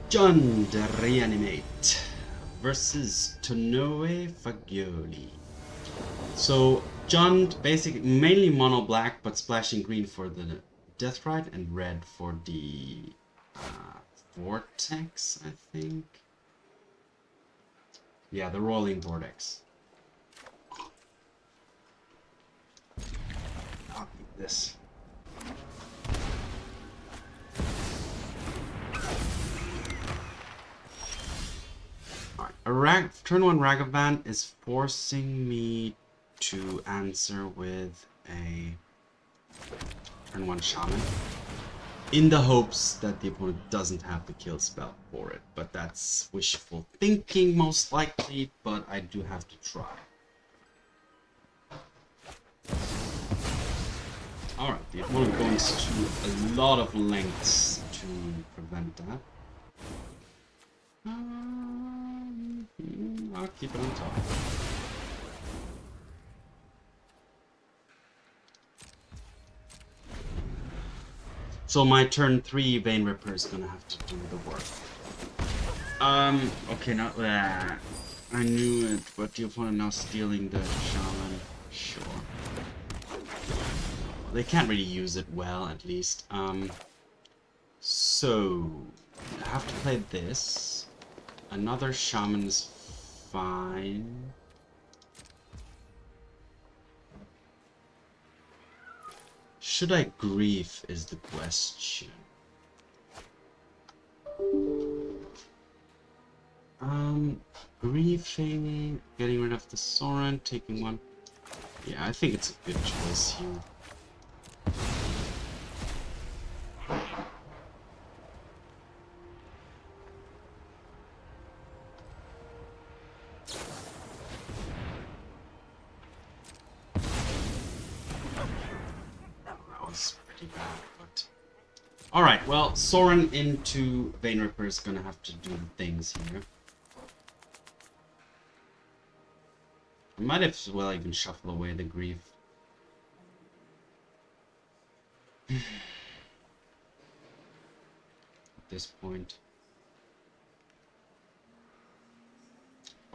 Jund Reanimate versus Tonoe Fagioli. So Jund basically mainly mono black, but splashing green for the Deathrite and red for the Vortex, I think. Yeah, the Roiling Vortex. I'll keep this. Alright, turn 1 Ragavan is forcing me to answer with a turn 1 Shaman, in the hopes that the opponent doesn't have the kill spell for it. But that's wishful thinking most likely, but I do have to try. Alright, the opponent goes to a lot of lengths to prevent that. I'll keep it on top. So my turn 3 Vein Ripper is gonna have to do the work. Okay, not that. I knew it, but the opponent now stealing the Shaman. Sure. They can't really use it well, at least. So I have to play this. Another Shaman is fine. Should I grief is the question. Griefing, getting rid of the Sorin, taking one. Yeah, I think it's a good choice here. Alright, well, Sorin into Vein Ripper is gonna have to do things here. I might as well even shuffle away the grief. At this point.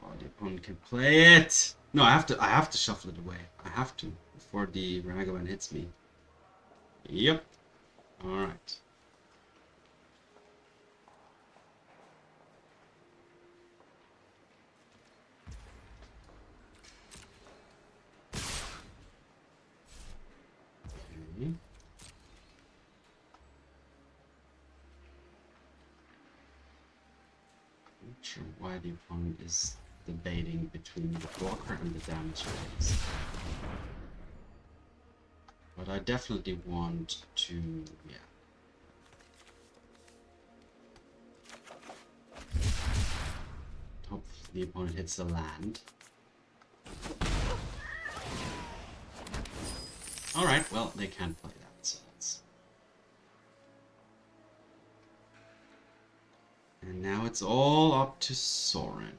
Oh, the opponent can play it! No, I have to shuffle it away. I have to, before the Ragavan hits me. Yep. Alright. Not sure why the opponent is debating between the blocker and the damage raise. But I definitely want to, yeah. Hope the opponent hits the land. Alright, well, they can't play that, so that's... And now it's all up to Sorin.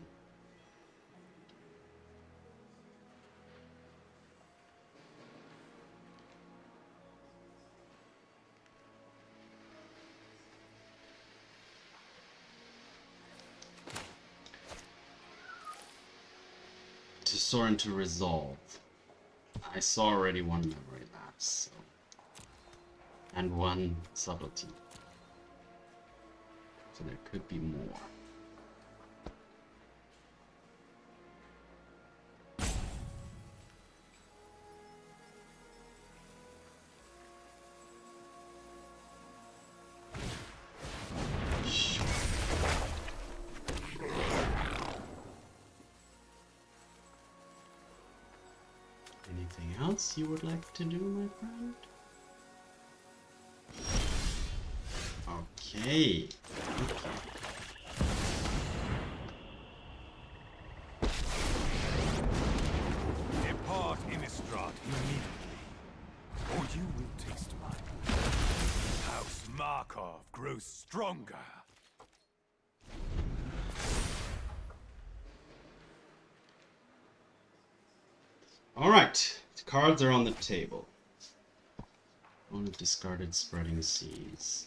Sorin to resolve. I saw already one memory lapse, so. And one subtlety. So there could be more. Anything else you would like to do, my friend? Okay. Depart Innistrad immediately, or you will taste mine. House Markov grows stronger. Alright, the cards are on the table. One of discarded Spreading Seas.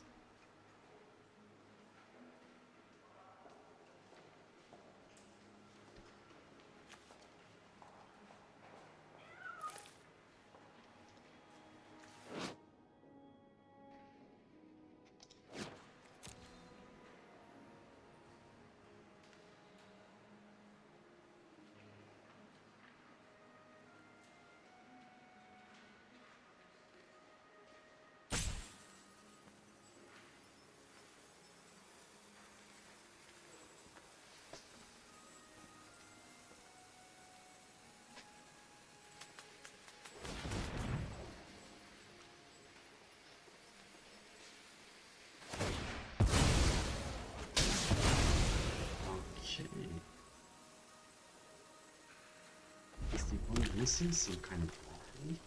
missing some kind of thing.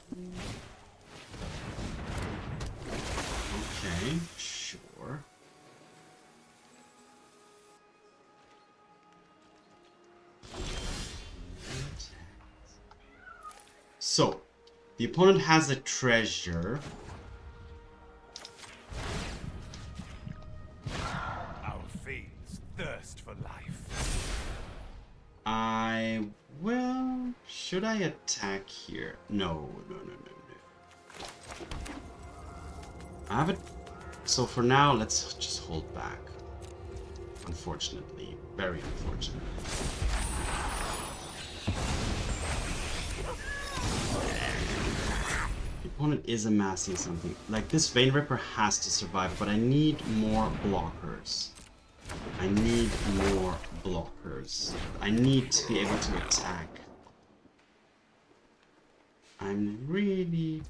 Okay, sure. So, the opponent has a treasure. Our fiends thirst for life. Should I attack here? No. I have it. So for now, let's just hold back. Unfortunately. Very unfortunately. The opponent is amassing something. Like, this Vein Ripper has to survive, but I need more blockers. I need more blockers. I need to be able to attack. I'm really...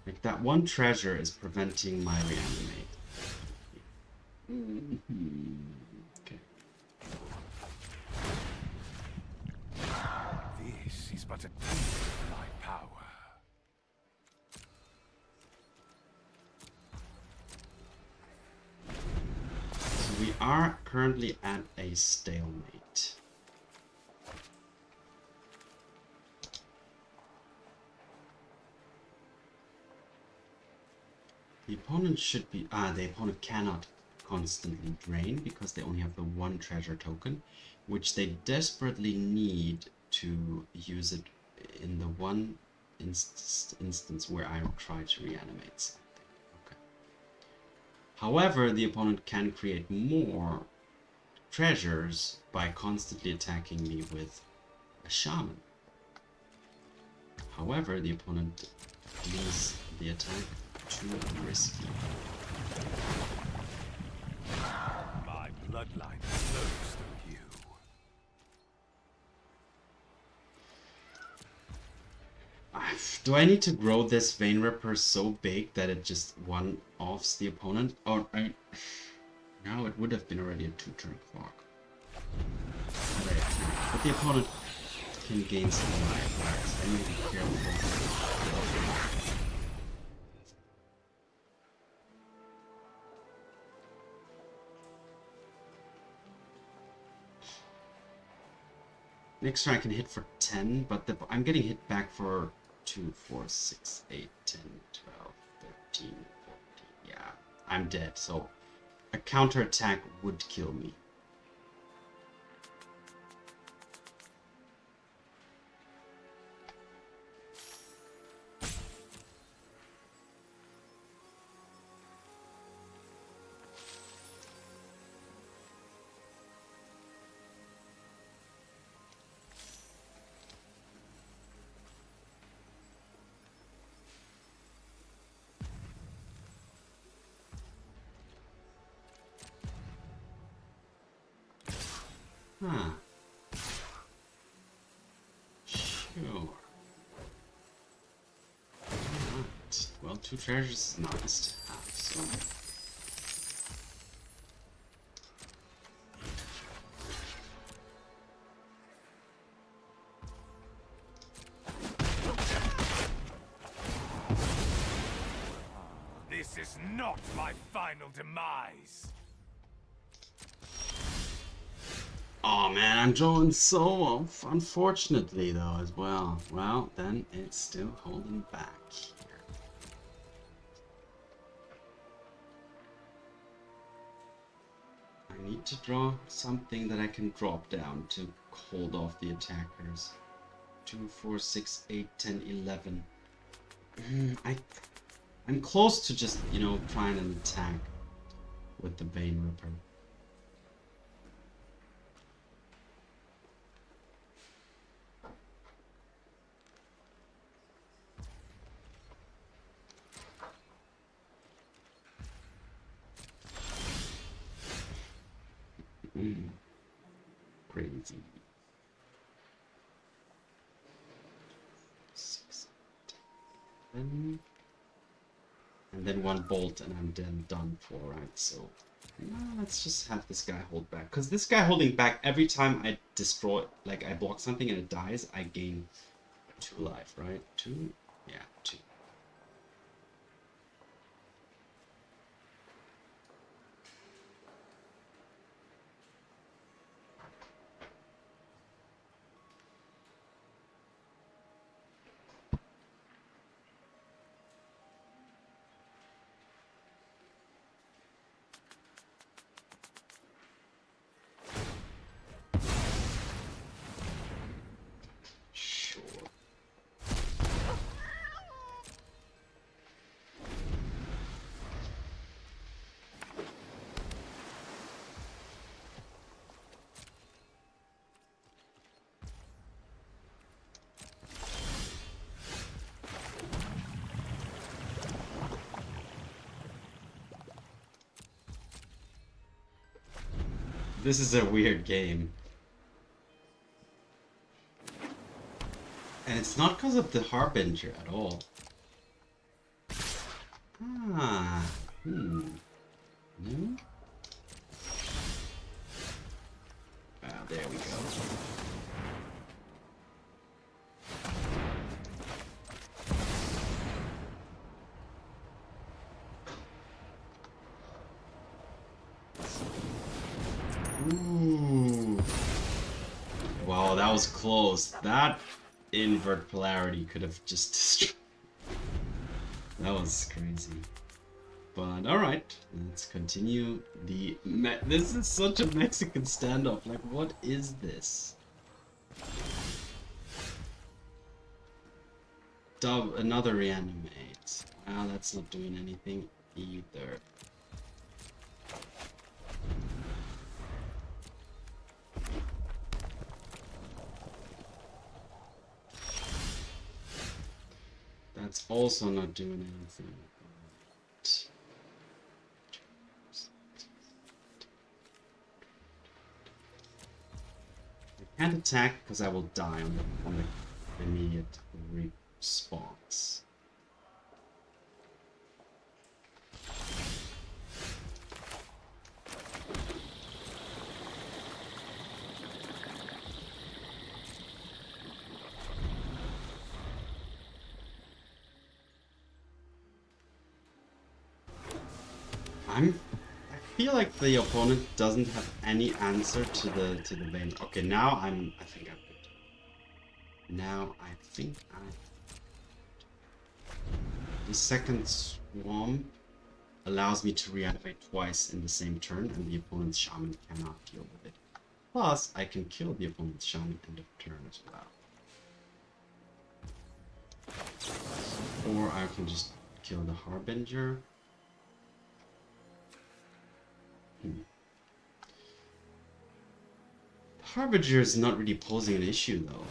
Like, that one treasure is preventing my Reanimate. Okay. This is but a taste of my power. So we are currently at a stalemate. The opponent should be... the opponent cannot constantly drain because they only have the one treasure token, which they desperately need to use it in the one instance where I try to reanimate something. Okay. However, the opponent can create more treasures by constantly attacking me with a shaman. However, the opponent leaves the attack too risky. My bloodline flows through you. Do I need to grow this Vein Ripper so big that it just one-offs the opponent? Or now it would have been already a 2-turn clock. But the opponent can gain some life. I need to be careful. Next turn I can hit for 10, but I'm getting hit back for 2, 4, 6, 8, 10, 12, 13, 14. Yeah, I'm dead, so a counterattack would kill me. Huh. Sure. Right. Well, 2 treasures is nice to have, so... This is not my final demise. Oh man, I'm drawing so off, unfortunately though, as well. Well, then it's still holding back here. I need to draw something that I can drop down to hold off the attackers. 2, 4, 6, 8, 10, 11. I'm close to just, you know, trying an attack with the Vein Ripper. Crazy. 6, 10. And then 1 bolt and I'm then done for, right? So No, let's just have this guy hold back. Because this guy holding back, every time I destroy, like I block something and it dies, I gain 2 life, right? 2? Yeah, 2. Sure. This is a weird game. And it's not because of the Harbinger at all. Ah, No? Ah, there we go. Ooh. Wow, that was close. That invert polarity could have just destroyed. That was crazy. But alright, let's continue the... This is such a Mexican standoff. Like, what is this? Another reanimate. Well, that's not doing anything either. That's also not doing anything. I can't attack because I will die on the immediate response. I feel like the opponent doesn't have any answer to the vein. Okay, now I think I'm good. Now I think the second swamp allows me to reanimate twice in the same turn, and the opponent's shaman cannot deal with it. Plus, I can kill the opponent's shaman end of turn as well. Or I can just kill the Harbinger. Harbinger is not really posing an issue though.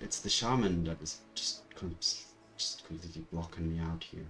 It's the shaman that is just completely blocking me out here.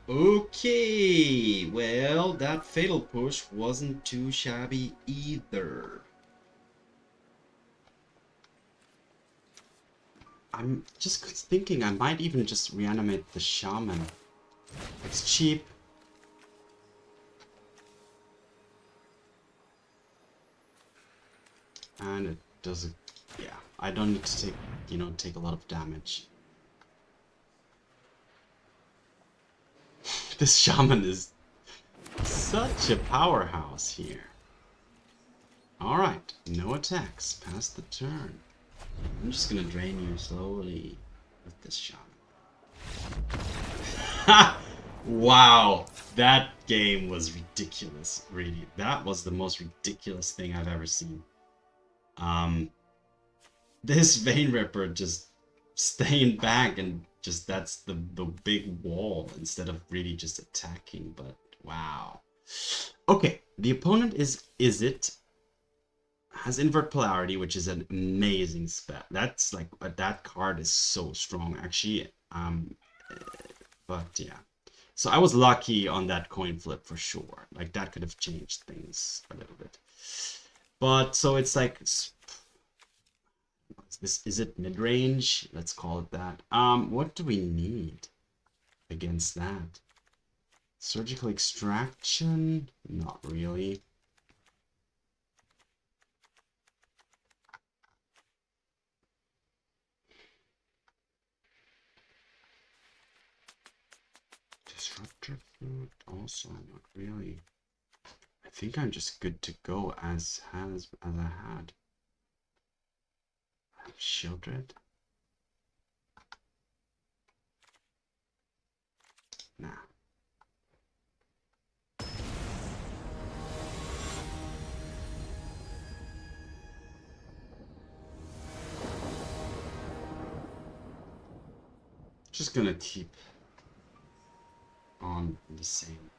Okay, well, that fatal push wasn't too shabby either. I'm just thinking I might even just reanimate the shaman. It's cheap. And it doesn't, yeah, I don't need to take a lot of damage. This shaman is such a powerhouse here. Alright, no attacks, pass the turn. I'm just gonna drain you slowly with this shaman. Wow, that game was ridiculous, really. That was the most ridiculous thing I've ever seen. This Vein Ripper just staying back and just that's the big wall instead of really just attacking. But wow. Okay, the opponent is Izzet. Has invert polarity, which is an amazing spell. That's like that card is so strong actually. But yeah, so I was lucky on that coin flip for sure. Like that could have changed things a little bit. But so it's like this, is it mid range? Let's call it that. What do we need against that? Surgical extraction? Not really. Disruptor Flute, also not really. I think I'm just good to go as I had. I have Sheoldred. Nah. Just gonna keep on the same.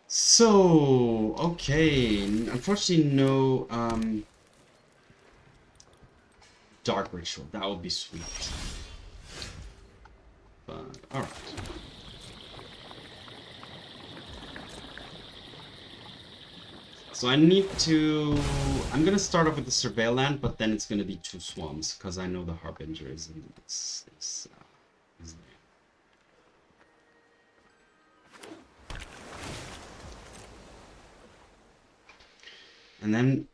So, okay, unfortunately no Dark Ritual. That would be sweet. But alright. So I need to... I'm gonna start off with the Surveil Land, but then it's gonna be 2 Swamps, because I know the Harbinger is there. And then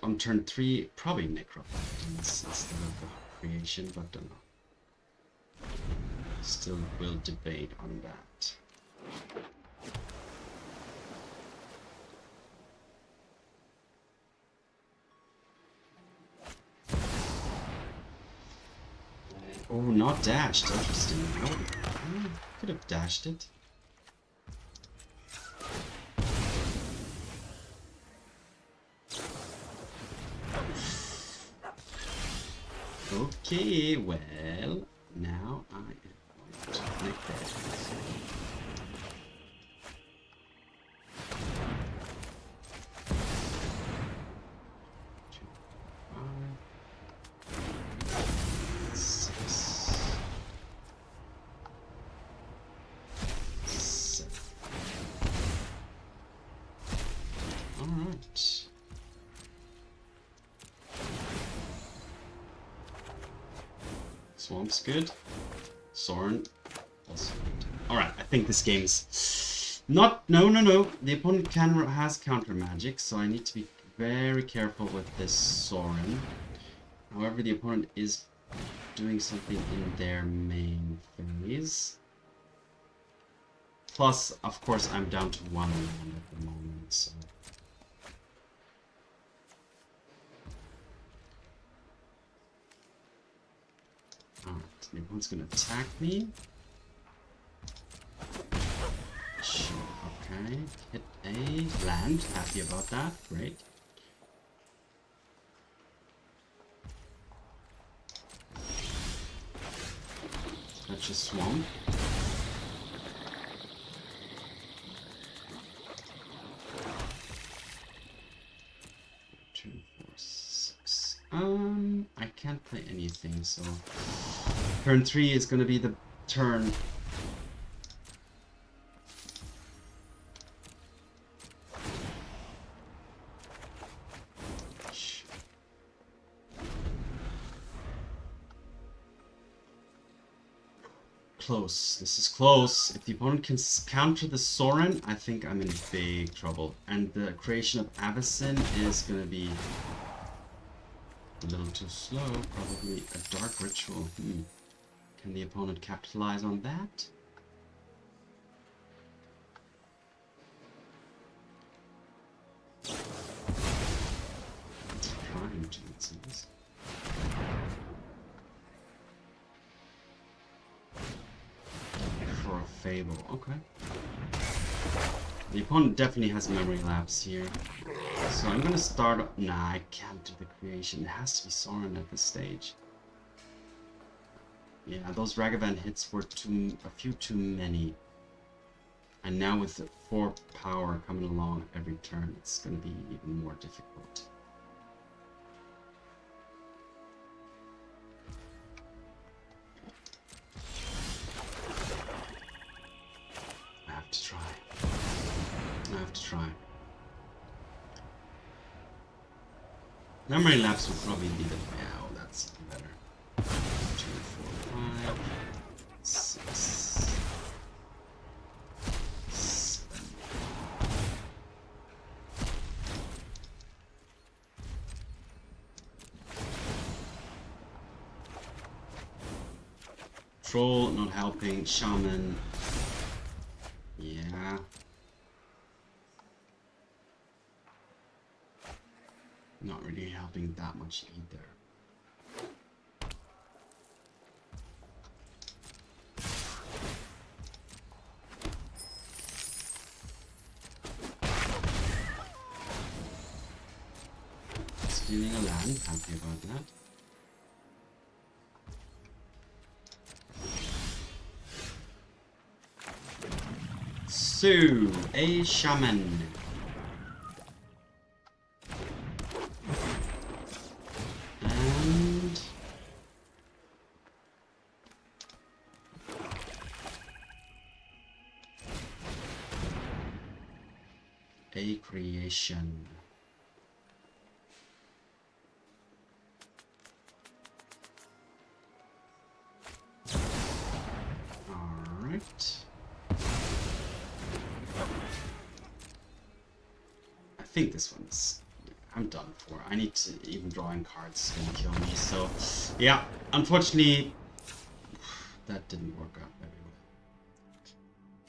on turn 3, probably Necropotence instead of the Creation, but don't know. Still will debate on that. Oh, not dashed. Interesting. I could have dashed it. Okay, well, now I am going to necropotence. Swamp's good. Sorin also good. Alright, I think this game's not... No. The opponent has counter magic, so I need to be very careful with this Sorin. However, the opponent is doing something in their main phase. Plus, of course, I'm down to 1 land at the moment, so... Alright, the opponent's gonna attack me. Sure, okay. Hit a land. Happy about that. Great. That's a swamp. I can't play anything, so turn 3 is gonna be the turn. Close. This is close. If the opponent can counter the Sorin, I think I'm in big trouble. And the Creation of Avacyn is gonna be a little too slow. Probably a Dark Ritual. Can the opponent capitalize on that? Trying to, it seems. For a Fable, okay. The opponent definitely has memory lapse here. So I'm gonna start. Nah, I can't do the creation. It has to be Sorin at this stage. Yeah, those Ragavan hits were a few too many. And now with the 4 power coming along every turn, it's gonna be even more difficult. I have to try. I have to try. Memory lapse would probably be the oh, that's better. 2, 4, 5, 6, 7. Troll not helping. Shaman. Yeah. Not really helping that much either. Stealing a land, happy about that. So, a shaman. And a creation. Alright. I think this one's... I'm done for. I need to even drawing cards is gonna kill me, so... Yeah, unfortunately... That didn't work out very well.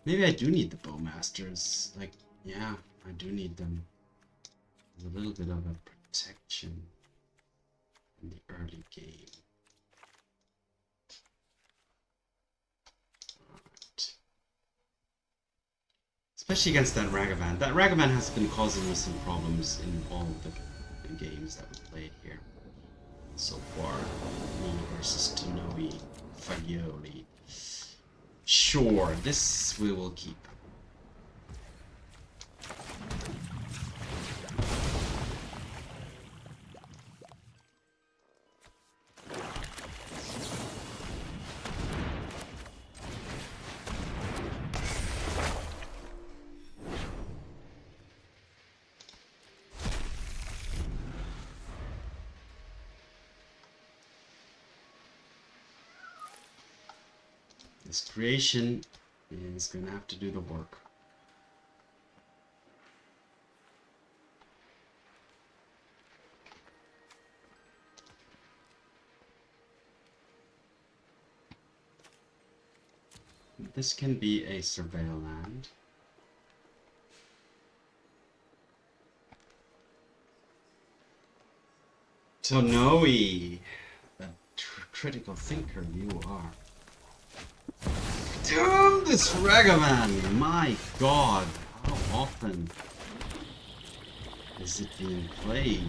Maybe I do need the Bowmasters. Like, yeah, I do need them. There's a little bit of a protection in the early game. Alright. Especially against that Ragavan. That Ragavan has been causing me some problems in all the games that we played here so far. Me versus Tonoe, Fagioli. Sure, this we will keep. This creation is going to have to do the work. This can be a surveil land. Tonoe, a critical thinker you are. Dude, this Ragavan! My god, how often is it being played?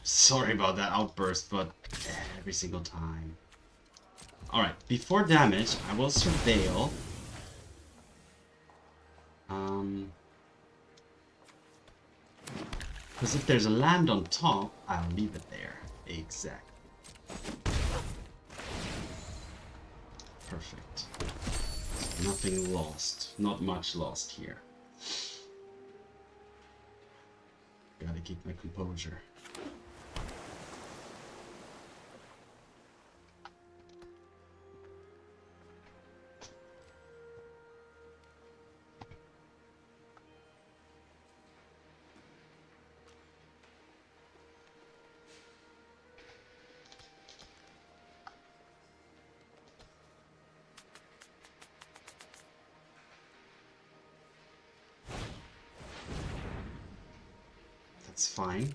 Sorry about that outburst, but every single time. Alright, before damage, I will surveil. Because if there's a land on top, I'll leave it there. Exactly. Perfect. Nothing lost. Not much lost here. Gotta keep my composure. That's fine.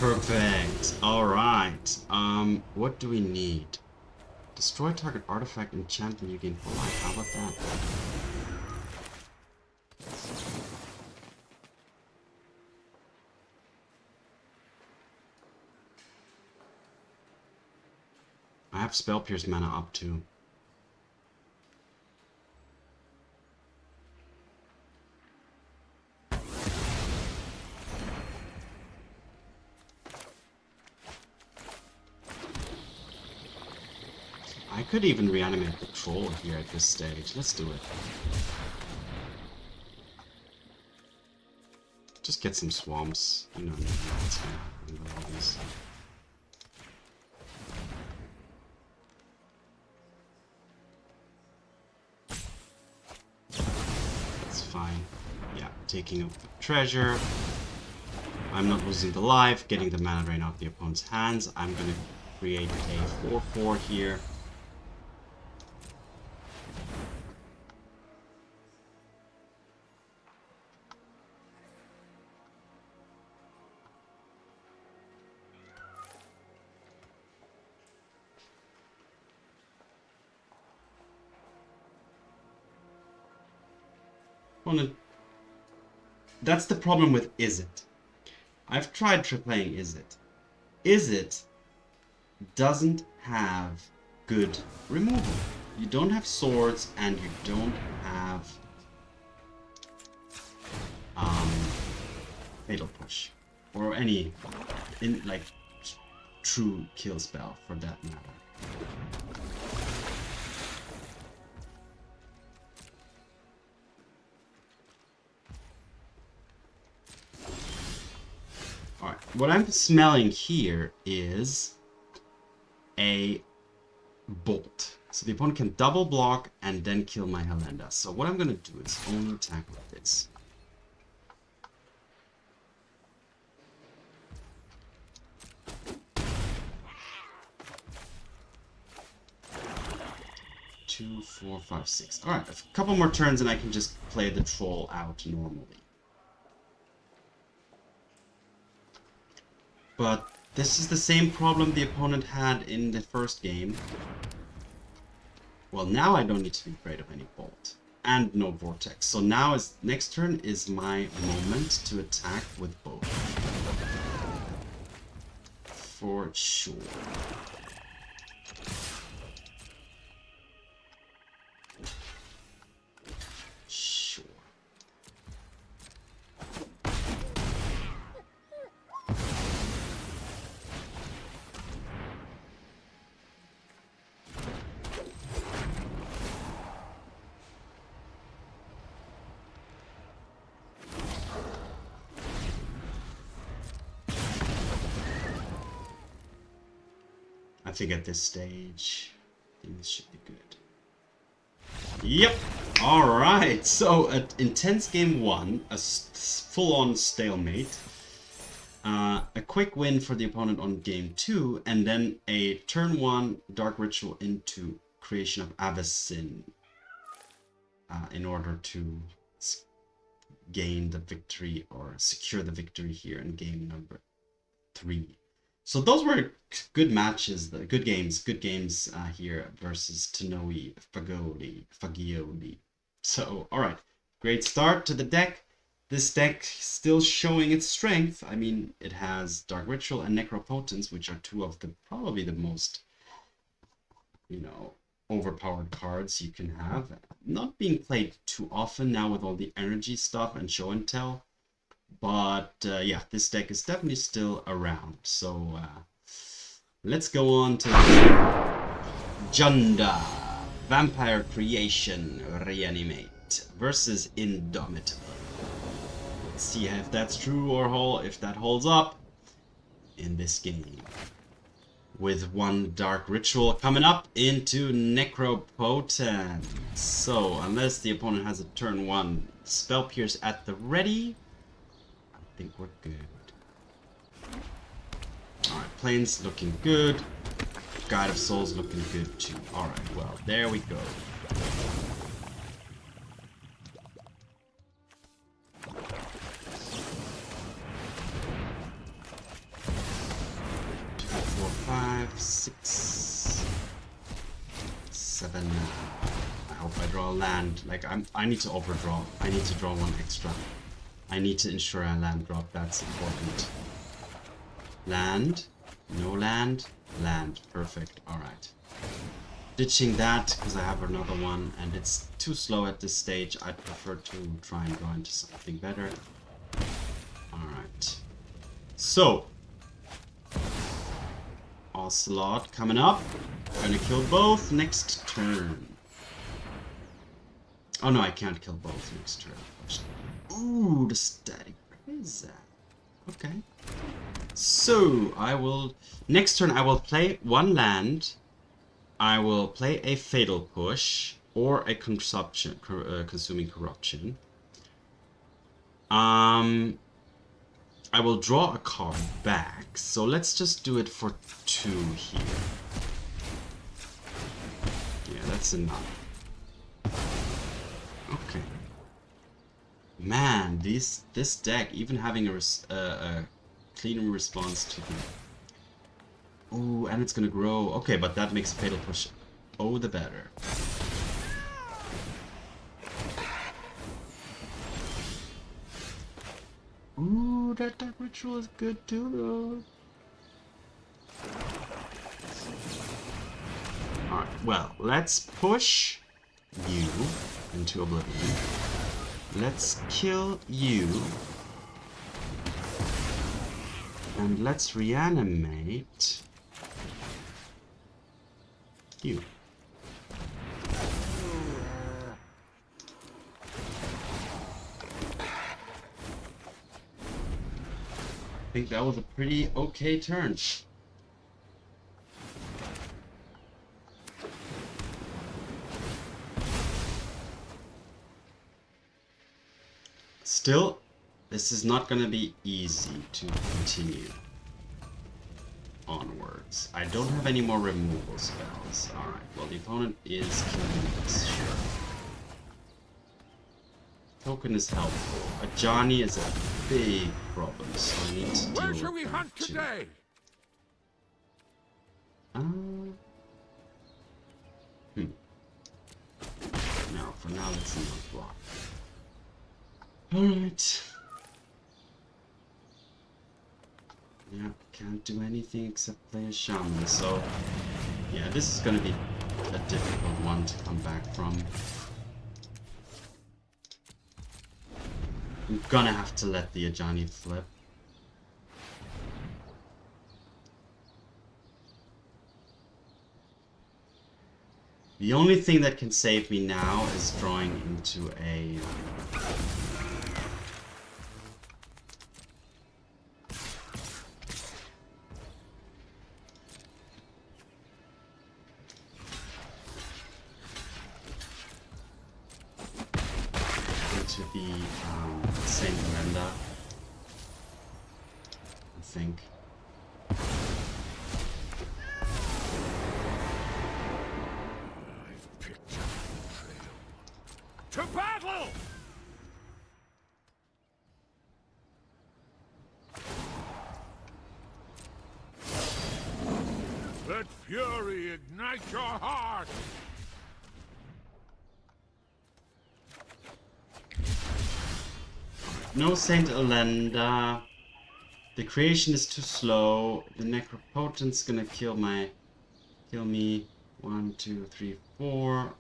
Perfect. Alright. What do we need? Destroy target artifact, enchantment you gain for life. How about that? I have Spell Pierce mana up too. I could even reanimate the troll here at this stage. Let's do it. Just get some swamps. You know what's gonna happen with all these. That's fine. Yeah, taking up the treasure. I'm not losing the life, getting the mana drain out of the opponent's hands. I'm gonna create a 4/4 here. That's the problem with Izzet. I've tried playing Izzet. Izzet doesn't have good removal. You don't have swords and you don't have Fatal Push or any true kill spell for that matter. Alright, what I'm smelling here is a bolt. So the opponent can double block and then kill my Elenda. So what I'm going to do is only attack with this. Two, 4, 5, 6. Alright, a couple more turns and I can just play the troll out normally. But this is the same problem the opponent had in the first game. Well, now I don't need to be afraid of any bolt. And no vortex. So now next turn is my moment to attack with both. For sure. I think at this stage, things should be good. Yep! Alright, so an intense game 1, a full-on stalemate, a quick win for the opponent on game 2, and then a turn 1 Dark Ritual into Creation of Avacyn in order to gain the victory or secure the victory here in game number 3. So those were good matches, good games here versus Tanoe, Fagioli. So, alright, great start to the deck. This deck still showing its strength. I mean, it has Dark Ritual and Necropotence, which are two of probably the most, overpowered cards you can have. Not being played too often now with all the energy stuff and show and tell. But yeah, this deck is definitely still around. So let's go on to Junda. Vampire Creation Reanimate versus Indomitable. Let's see if that's true or if that holds up in this game. With one Dark Ritual coming up into Necropotence. So unless the opponent has a turn 1 Spell Pierce at the ready, I think we're good. Alright, Plains looking good. Guide of Souls looking good too. Alright, well, there we go. 6, 7. I hope I draw a land. Like I need to overdraw. I need to draw 1 extra. I need to ensure I land drop. That's important. Land. No land. Land. Perfect. Alright. Ditching that because I have another one and it's too slow at this stage. I'd prefer to try and draw into something better. Alright. So. Ocelot coming up. Gonna kill both next turn. Oh no, I can't kill both next turn. Ooh, the static. Where is that? Okay. So, I will... Next turn I will play 1 land. I will play a Fatal Push. Or a Consuming Corruption. I will draw a card back. So let's just do it for 2 here. Yeah, that's enough. Okay. Man, this deck, even having a clean response to the... Ooh, and it's gonna grow. Okay, but that makes Fatal Push oh the better. Ooh, that Dark Ritual is good too, though. Alright, well, let's push you into oblivion. Let's kill you. And let's reanimate you. I think that was a pretty okay turn. Still, this is not going to be easy to continue onwards. I don't have any more removal spells. Alright, well the opponent is killing this, sure. Token is helpful. A Johnny is a big problem, so I need to deal Where shall with we that hunt too. today? No, for now let's not block. Alright. Yeah, can't do anything except play a Shaman, so... Yeah, this is gonna be a difficult one to come back from. I'm gonna have to let the Ajani flip. The only thing that can save me now is drawing into a... into the Saint Elenda, I think. I've picked up the trail. To battle! Let fury ignite your heart! No Saint Elenda. The creation is too slow. The Necropotence gonna kill me. 1, 2, 3, 4.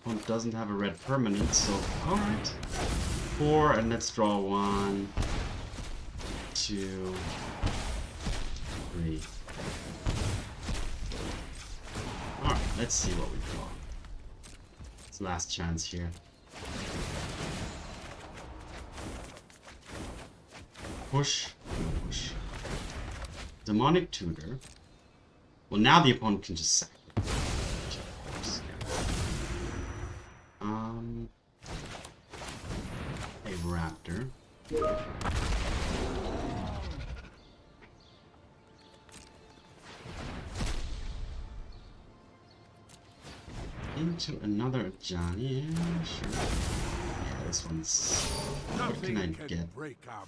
Opponent doesn't have a red permanent, so alright. 4, and let's draw 1, 2, 3. Alright, let's see what we draw. It's last chance here. Push, push. Demonic Tutor. Well, now the opponent can just sack it. A Raptor. Into another Johnny. Yeah, sure. Yeah, this one's What can I Nothing get? break our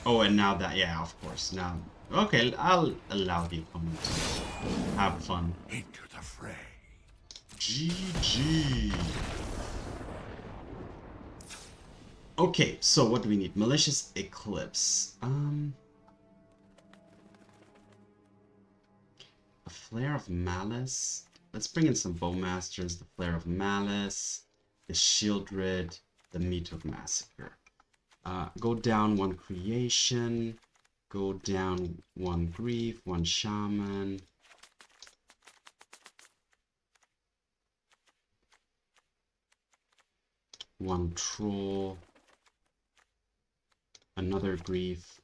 Oh, and now that, yeah, of course. Now, okay, I'll allow the opponent to have fun. into the fray. GG. Okay, so what do we need? Malicious Eclipse. A Flare of Malice. Let's bring in some Bowmasters. The Flare of Malice, the Sheoldred, the Meathook Massacre. Go down one Creation. Go down one Grief, one Shaman. One Troll. Another Grief.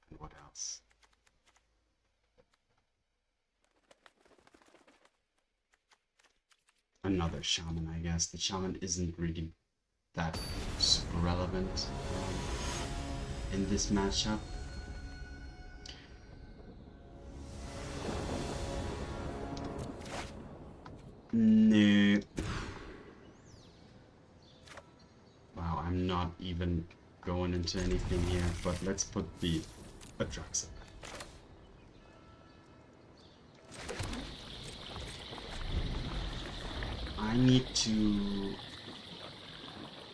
And what else? Another Shaman, I guess. The Shaman isn't really that super relevant in this matchup. No. Wow, I'm not even going into anything here, but let's put the Atraxa. I need to...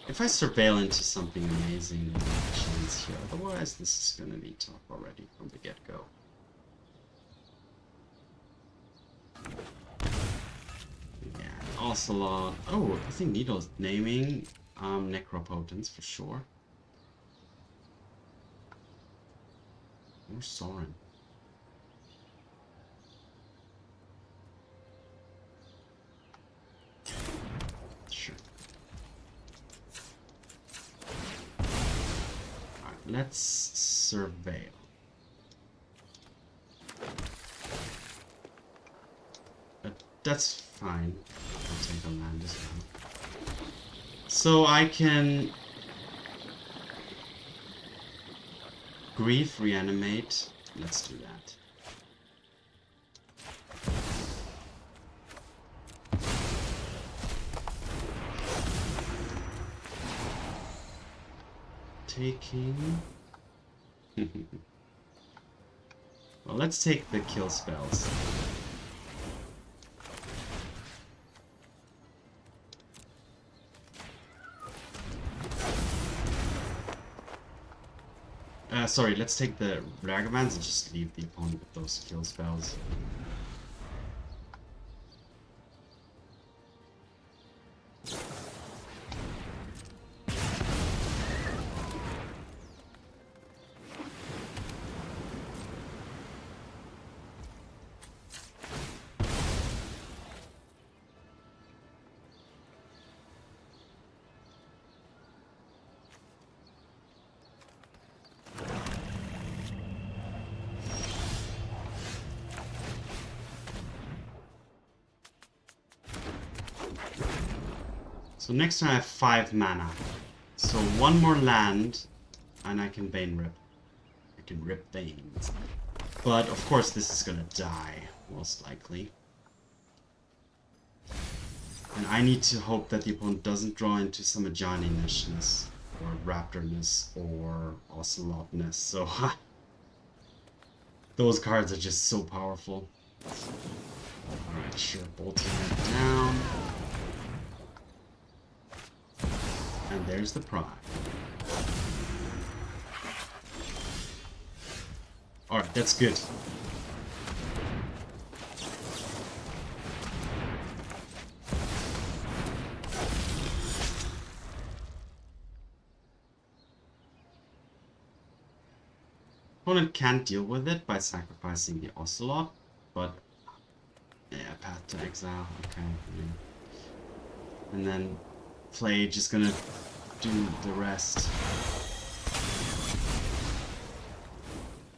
If I surveil into something amazing, there's a chance here. Otherwise, this is gonna be tough already from the get-go. Yeah, Ocelot. Oh, I think Needle's naming Necropotence for sure. Or Sorin. Sure. Alright, let's surveil. That's fine. I'll take a land as well. So I can Grief, Reanimate. Let's do that. Taking... Well, let's take the kill spells. Sorry, let's take the Ragavans and just leave the opponent with those kill spells. So next time I have 5 mana. So one more land, and I can Bane Rip. I can rip Banes. But of course this is gonna die, most likely. And I need to hope that the opponent doesn't draw into some Ajani-nishness, or Raptorness, or Ocelotness. So those cards are just so powerful. Alright, sure, bolting it down. And there's the prime. Alright, that's good. Opponent can't deal with it by sacrificing the Ocelot, but yeah, Path to Exile, okay. Yeah. And then Flage is gonna do the rest.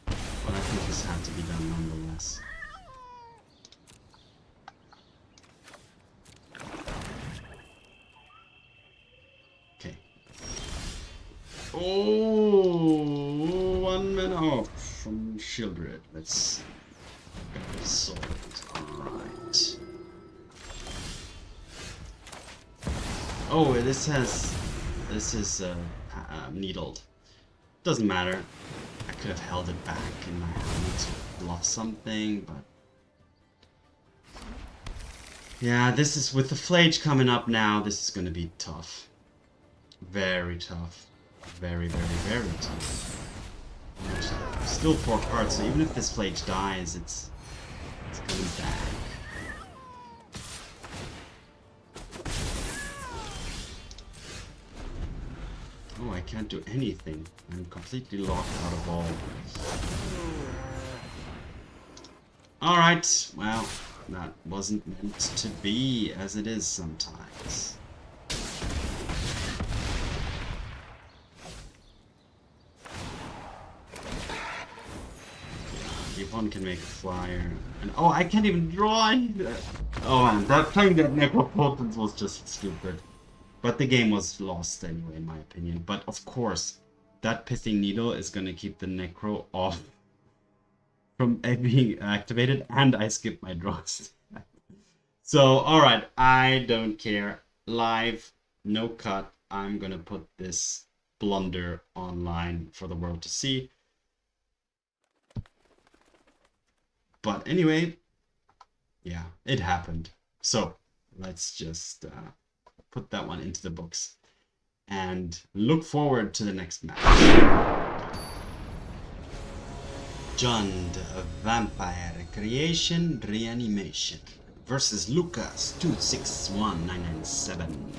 But I think this had to be done nonetheless. Okay. Oh, 1 mana off from Sheoldred. Let's get this sorted. Alright. Oh, this is needled. Doesn't matter. I could have held it back in my hand to bluff something, but yeah, this is with the Flage coming up now. This is gonna be tough. Very tough. Very, very, very tough. Still 4 cards, so even if this Flage dies, it's coming back. Oh, I can't do anything. I'm completely locked out of all. Alright, well, that wasn't meant to be, as it is sometimes. The opponent can make a flyer. And oh, I can't even draw any. Oh man, playing that Necropotence was just stupid. But the game was lost anyway, in my opinion. But of course, that Pithing Needle is gonna keep the Necro off from being activated, and I skipped my draws. So, alright, I don't care. Live, no cut. I'm gonna put this blunder online for the world to see. But anyway, yeah, it happened. So, let's just put that one into the books and look forward to the next match. Jund of Vampire Creation Reanimation versus Lucas 261997.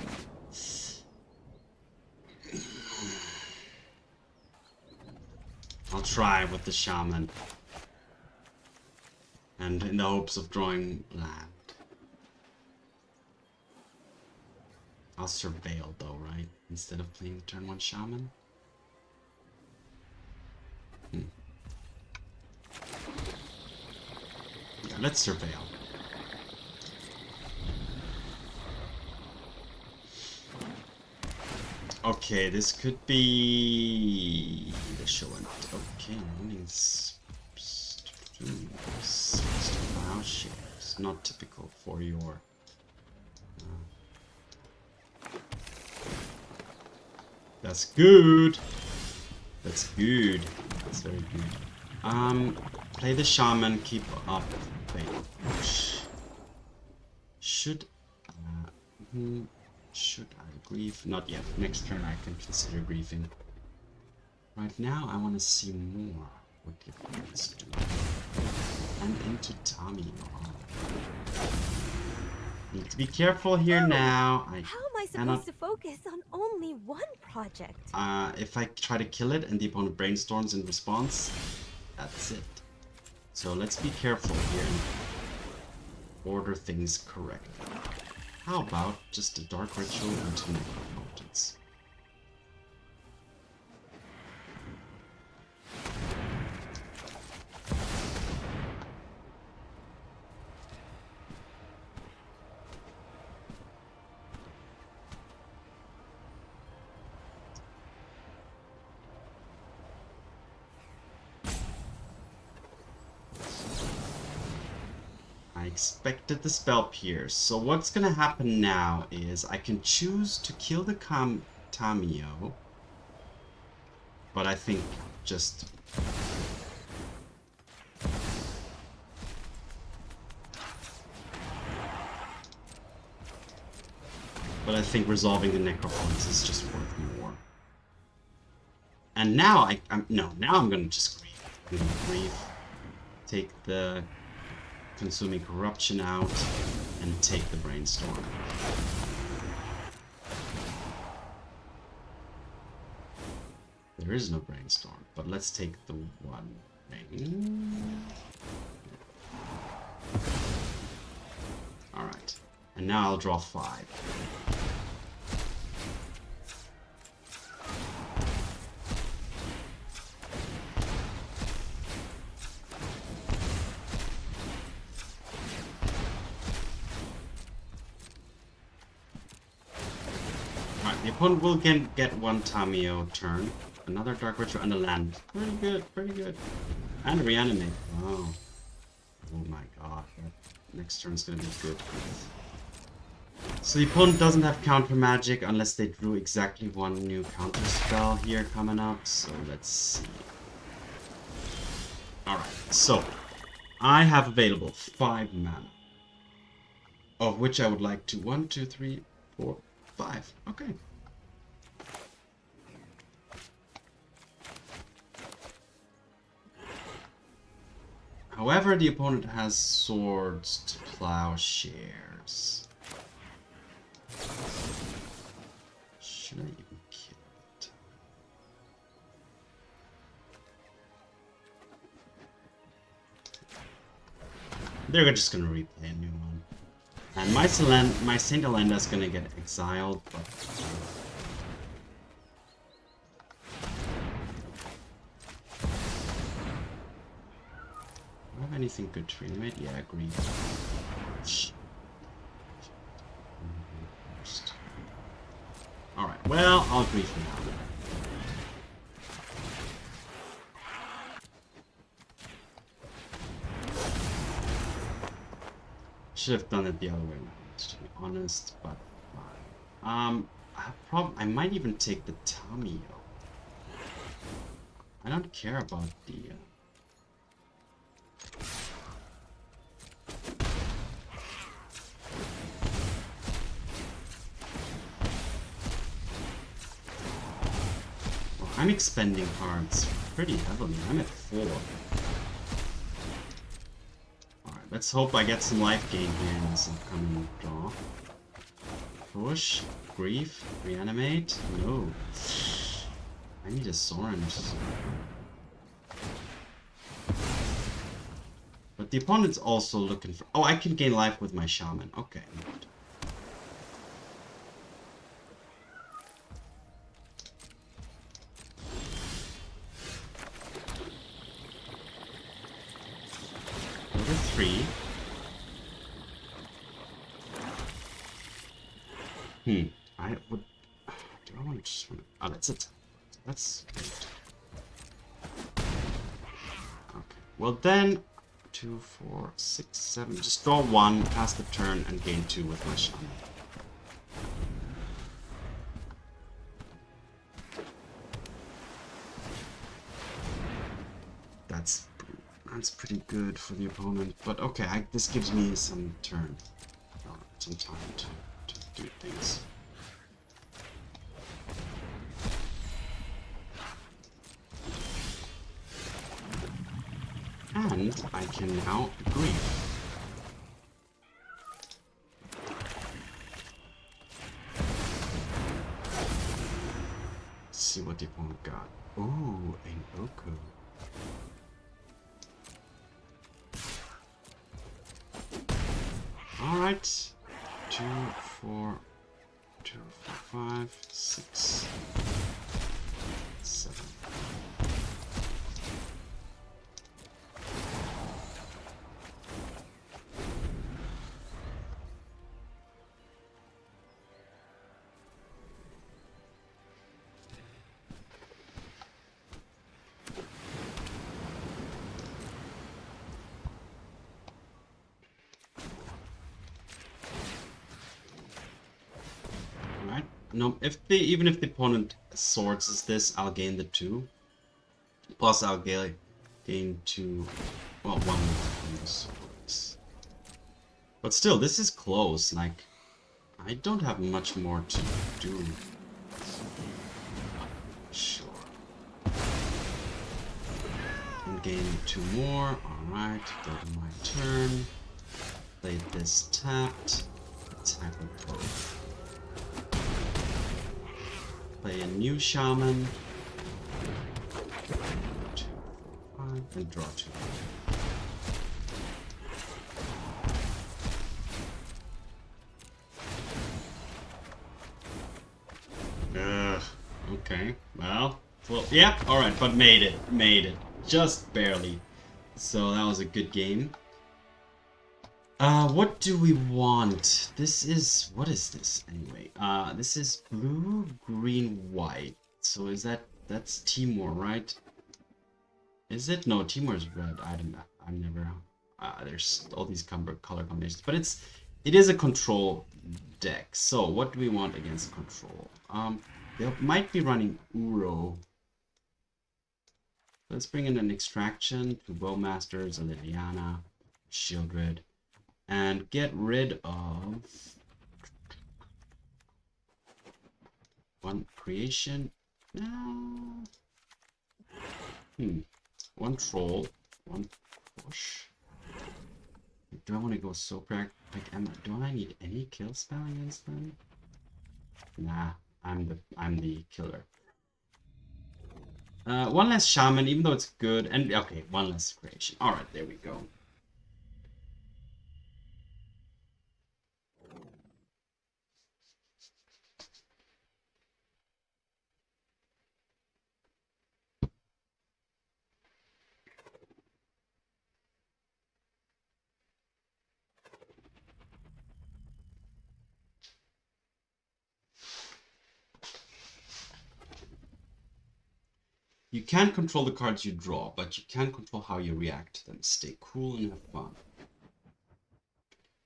I'll try with the Shaman, and in the hopes of drawing land. I'll Surveil though, right? Instead of playing the turn 1 Shaman. Yeah, let's Surveil. Okay, this could be the Sheoldred. Okay, running plowshares. Not typical for your. That's good. That's good. That's very good. Play the Shaman. Keep up. Wait. Should I grief? Not yet. Next turn I can consider griefing. Right now I want to see more. What the opponents do. And into Tommy. Need to be careful here now. How am I supposed to focus on only one project? If I try to kill it and the opponent brainstorms in response, that's it. So let's be careful here and order things correctly. How about just a Dark Ritual into Necropotence? Expected the spell pierce. So what's gonna happen now is I can choose to kill the Tamio, but I think just resolving the Necropotence is just worth more. And now now I'm gonna just grief. I'm gonna grief, take the Consuming Corruption out, and take the Brainstorm. There is no Brainstorm, but let's take the one thing. Alright, and now I'll draw 5. The opponent will get one Tamio turn, another Dark Ritual, and a land. Pretty good, pretty good. And Reanimate. Wow. Oh my god. That next turn is going to be good. So the opponent doesn't have counter magic unless they drew exactly one new counter spell here coming up. So let's see. Alright, so I have available 5 mana. Of which I would like to 1, 2, 3, 4, 5. Okay. However, the opponent has swords to plowshares. Should I even kill it? They're just gonna replay a new one. And my Saint Elenda is gonna get exiled, but... do I have anything good to reanimate? Yeah, I agree. Alright, well, I'll agree for now. Should have done it the other way around, to be honest, but fine. I might even take the Tamio. I don't care about the... Well, I'm expending cards pretty heavily. I'm at 4. Let's hope I get some life gain here in this upcoming draw. Push, grief, reanimate. No. I need a Sorin. But the opponent's also looking for... Oh, I can gain life with my shaman. Okay. Number 3. I would... Do I want to just... Oh, that's it. That's great. Okay. Well then... 2, 4, 6, 7. Just draw 1, pass the turn, and gain 2 with my shaman. That's pretty good for the opponent, but okay, this gives me some turn, or some time to do things. And I can now grief. Let's see what the opponent got. Ooh, an Oko. Alright. 2, 4, 2, 4, 5, 6, 7. No, even if the opponent swords is this, I'll gain the 2. Plus, I'll gain 2. Well, 1 with the swords. But still, this is close. Like, I don't have much more to do. Sure. And gain 2 more. Alright, go to my turn. Play this tapped. Attack with both. Play a new shaman. 2, 4, 5, and draw 2. Okay. Well, yeah. All right, but made it, just barely. So that was a good game. What do we want? This is... What is this, anyway? This is blue, green, white. So is that... That's Timor, right? Is it? No, Timor is red. I don't know. I've never... there's all these color combinations. But it's It is a control deck. So what do we want against control? They might be running Uro. Let's bring in an Extraction, 2 Bowmasters, a Liliana, Sheoldred, and get rid of one Creation. One Troll, one Push. Do I want to go so crack? Like, do I need any kill spell against them? Nah, I'm the killer. One less Shaman, even though it's good, and okay, one less Creation. All right, there we go. You can't control the cards you draw, but you can control how you react to them. Stay cool and have fun.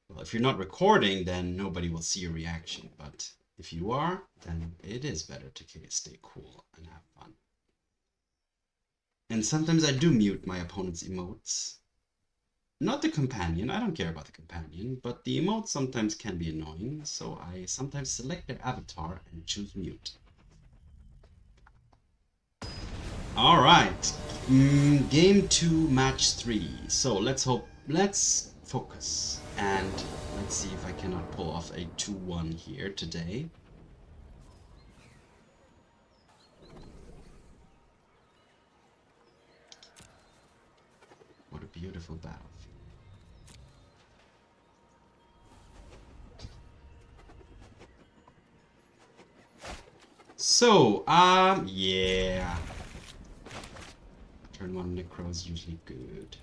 Well, if you're not recording, then nobody will see your reaction. But if you are, then it is better to stay cool and have fun. And sometimes I do mute my opponent's emotes. Not the companion, I don't care about the companion, but the emotes sometimes can be annoying, so I sometimes select their avatar and choose mute. Alright, game 2, match 3. So let's focus, and let's see if I cannot pull off a 2-1 here today. What a beautiful battlefield. So, yeah. Turn 1 Necro is usually good.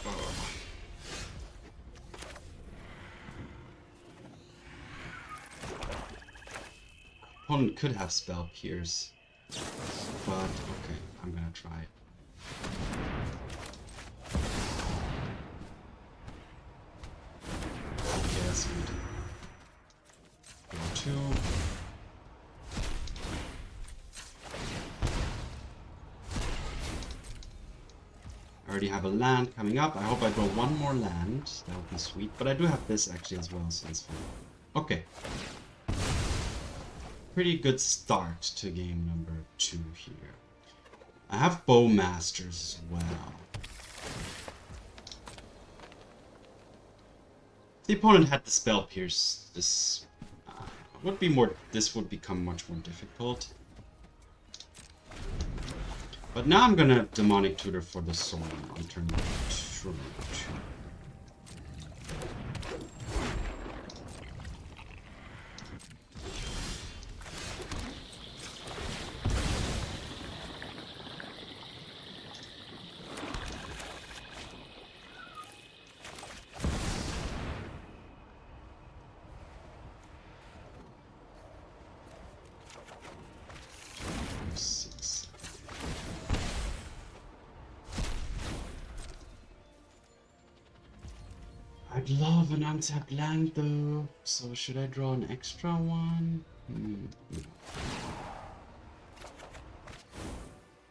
Oh. Opponent could have Spell Pierce, but okay, I'm gonna try it. Okay, that's good. Go 2. I already have a land coming up. I hope I draw one more land. That would be sweet. But I do have this actually as well, so that's fine. Okay. Pretty good start to game number 2 here. I have Bowmasters as well. If the opponent had the Spell Pierce, this would become much more difficult. But now I'm gonna Demonic Tutor for the Sorin on turn 2. I'd love an untapped land though, so should I draw an extra one? No.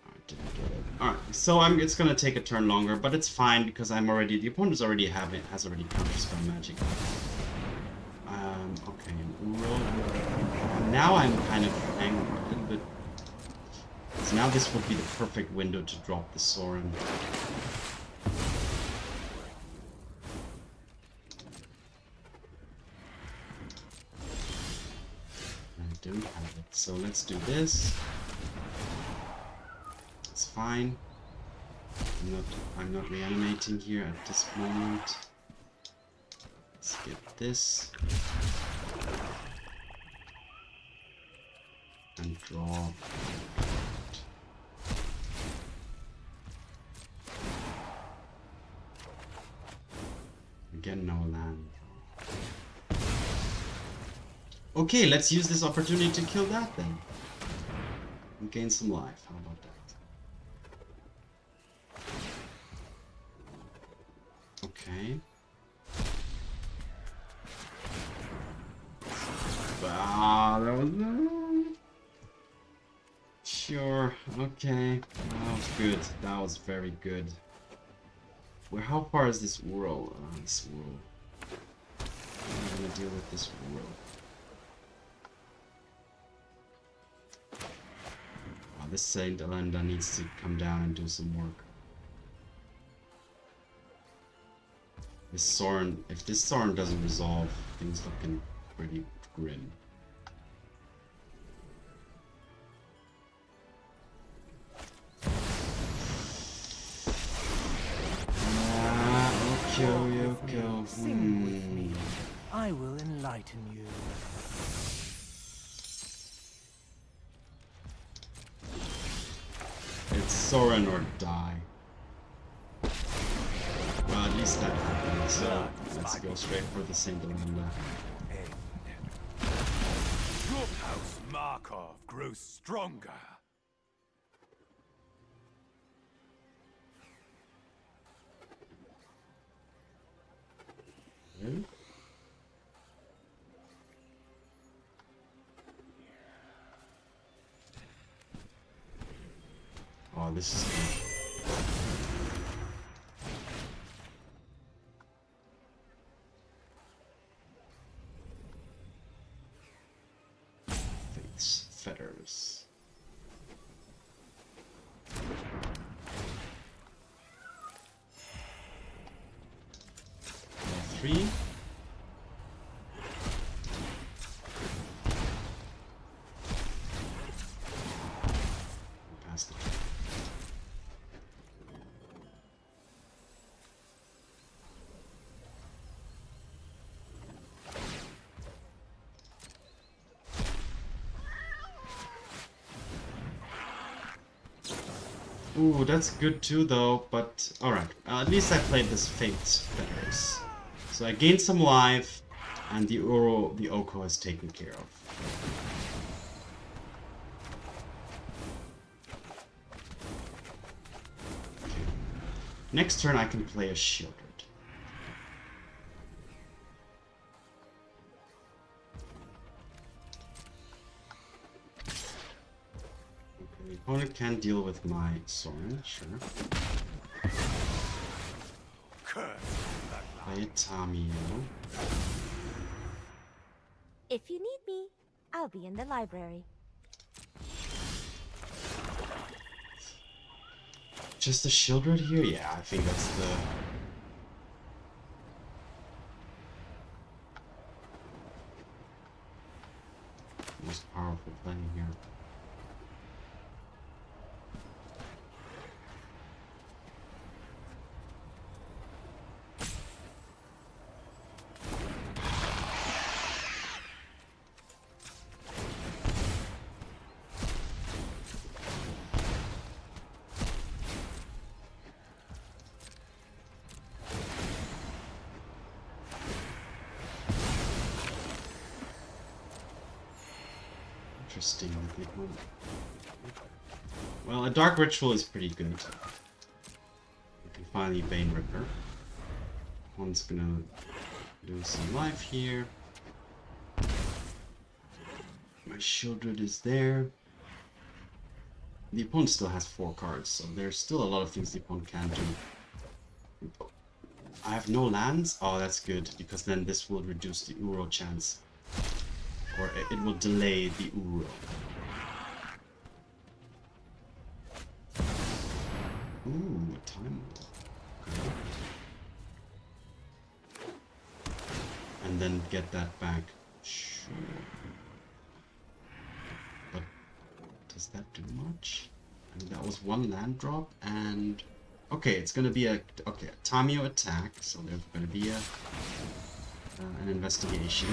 Alright, didn't get it. Alright, so it's gonna take a turn longer, but it's fine because the opponent has already counterspell magic. Okay, and Uro. Now I'm kind of angry a little bit. So now this would be the perfect window to drop the Sorin. Don't have it. So let's do this. It's fine. I'm not reanimating here at this moment. Let's get this. And draw. Again, no land. Okay, let's use this opportunity to kill that then. And gain some life. How about that? Okay. Ah, that was no. Sure. Okay. That was good. That was very good. Where? How far is this world? This world. I'm gonna deal with this world. Oh, this Saint Elenda needs to come down and do some work. This Sorin, if this Sorin doesn't resolve, things looking pretty grim. Okay. Sing with me. I will enlighten you. It's Sorin or die. Well, at least that happened, so let's go straight for the Saint Elenda. Your house Markov grows stronger. Hmm? Oh, this is good. Faith's fetters. 3. Past it. Ooh, that's good too though, but alright. At least I played this Fate's Fetters. So I gained some life, and the Oko is taken care of. Okay. Next turn I can play a Sheoldred. Okay, the opponent can deal with my Sorin, sure. Play a Tamio. If you need me, I'll be in the library. Just a Sheoldred here? Yeah, I think that's the most powerful play here. Interesting. Well, a Dark Ritual is pretty good. You can finally Bane Ripper. One's gonna do some life here. My Sheoldred is there. The opponent still has 4 cards, so there's still a lot of things the opponent can do. I have no lands? Oh, that's good, because then this will reduce the Uro chance. Or it will delay the Uro. Ooh, time. Okay. And then get that back. Sure. But does that do much? I mean, that was 1 land drop, and okay, it's gonna be a Tamio attack, so there's gonna be a an investigation.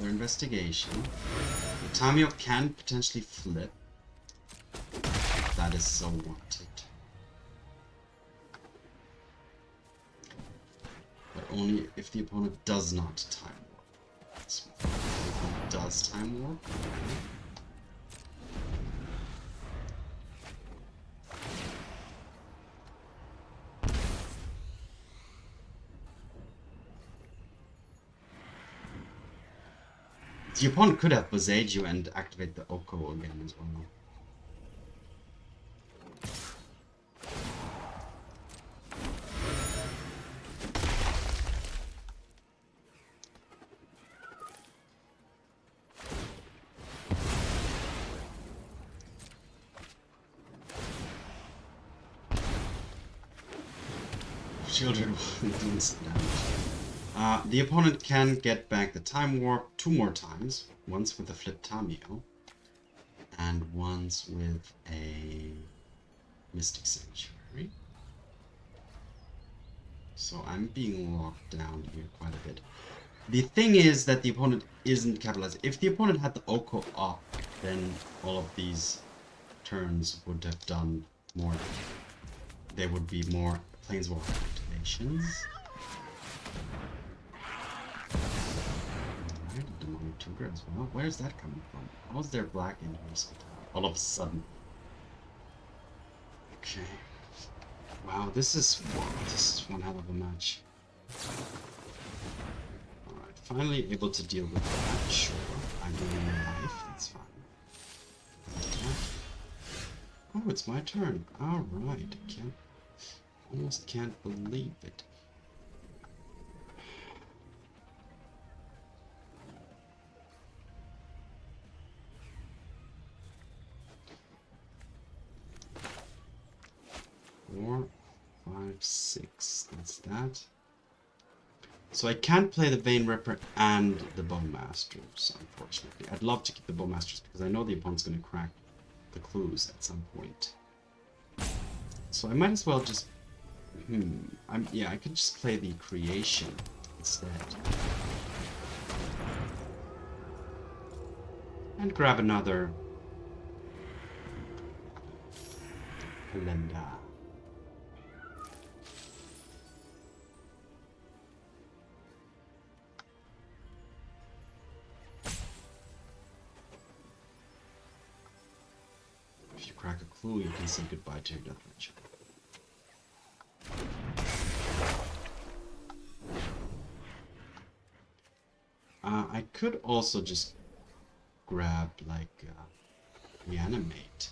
Investigation. The Tamio can potentially flip. That is so wanted. only if the opponent does not time warp. If it does time warp. The opponent could have Bosage you and activate the Oko again as well. Sheoldred doing some damage. The opponent can get back the Time Warp 2 more times. Once with a Flip Tamio. And once with a Mystic Sanctuary. So I'm being locked down here quite a bit. The thing is that the opponent isn't capitalizing. If the opponent had the Oko up, then all of these turns would have done more. There would be more Planeswalker activations. Alright, Demonic Tutor as well. Where's that coming from? How is there black in here all of a sudden? Okay. Wow, this is one hell of a match. Alright, finally able to deal with that. Sure, I'm doing life, that's fine. Oh, it's my turn. Alright, almost can't believe it. Four, 5, 6. That's that. So I can't play the Vein Ripper and the Bowmasters, unfortunately. I'd love to keep the Bowmasters because I know the opponent's going to crack the clues at some point. So I might as well just... yeah, I could just play the Creation instead. And grab another... Elenda. If you crack a clue, you can say goodbye to your Deathrite Shaman. I could also just grab, like, Reanimate.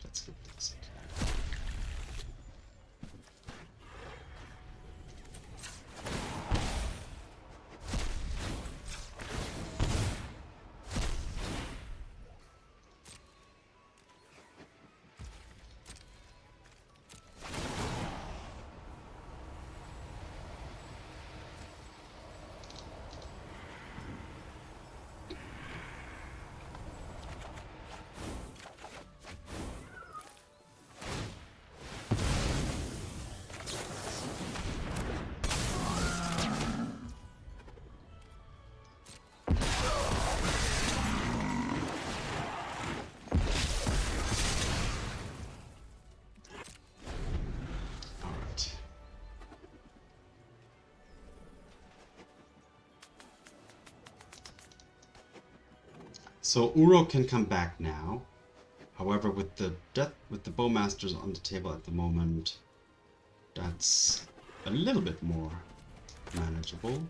Let's skip this. So Uro can come back now. However, with the Bowmasters on the table at the moment, that's a little bit more manageable.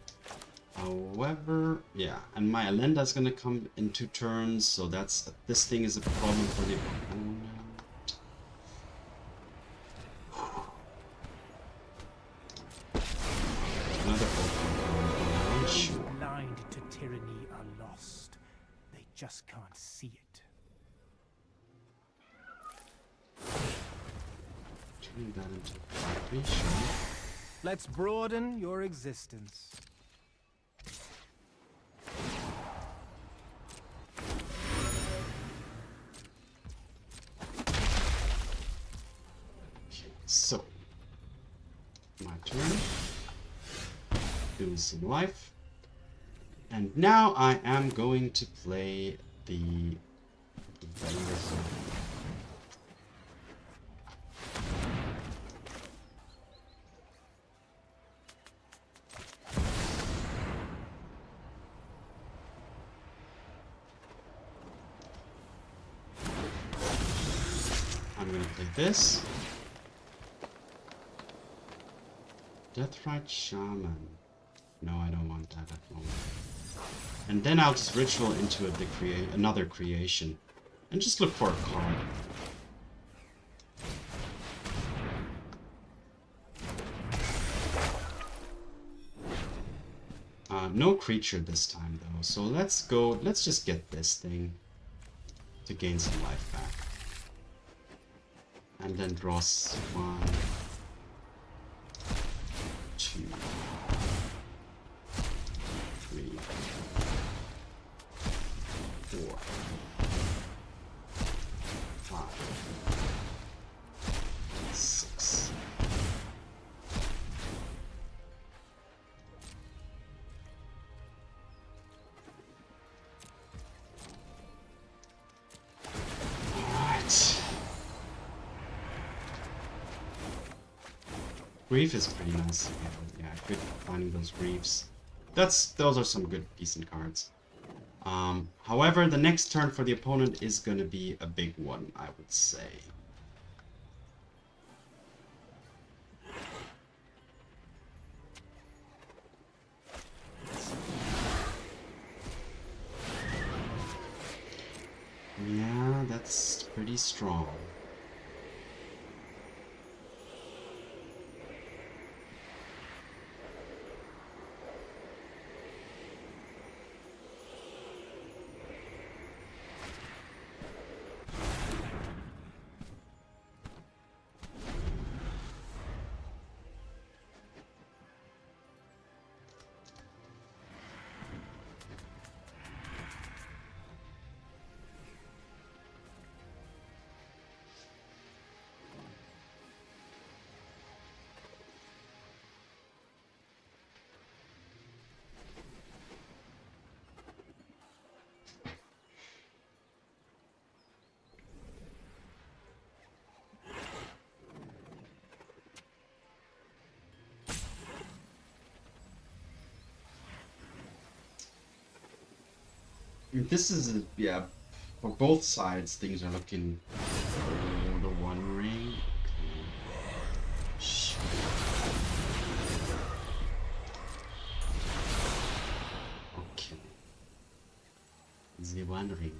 However, yeah, and my Elenda is gonna come in 2 turns, so this thing is a problem for the opponent. Another open. Sure. Blind to tyranny are lost. They just can't see it. Turning that into Creation. Let's broaden your existence. Okay, so my turn. Do some life. And now I am going to play the I'm gonna play this. Deathrite Shaman. No, I don't want that at the moment. And then I'll just ritual into another creation. And just look for a card. No creature this time though, so let's just get this thing to gain some life back. And then draw 1, 2, 3, 4, 5, 6. Grief is pretty nice. Yeah, good finding those griefs. Those are some good, decent cards. However, the next turn for the opponent is going to be a big one, I would say. Yeah, that's pretty strong. This is, yeah, for both sides, things are looking for the one ring. Okay. The one ring.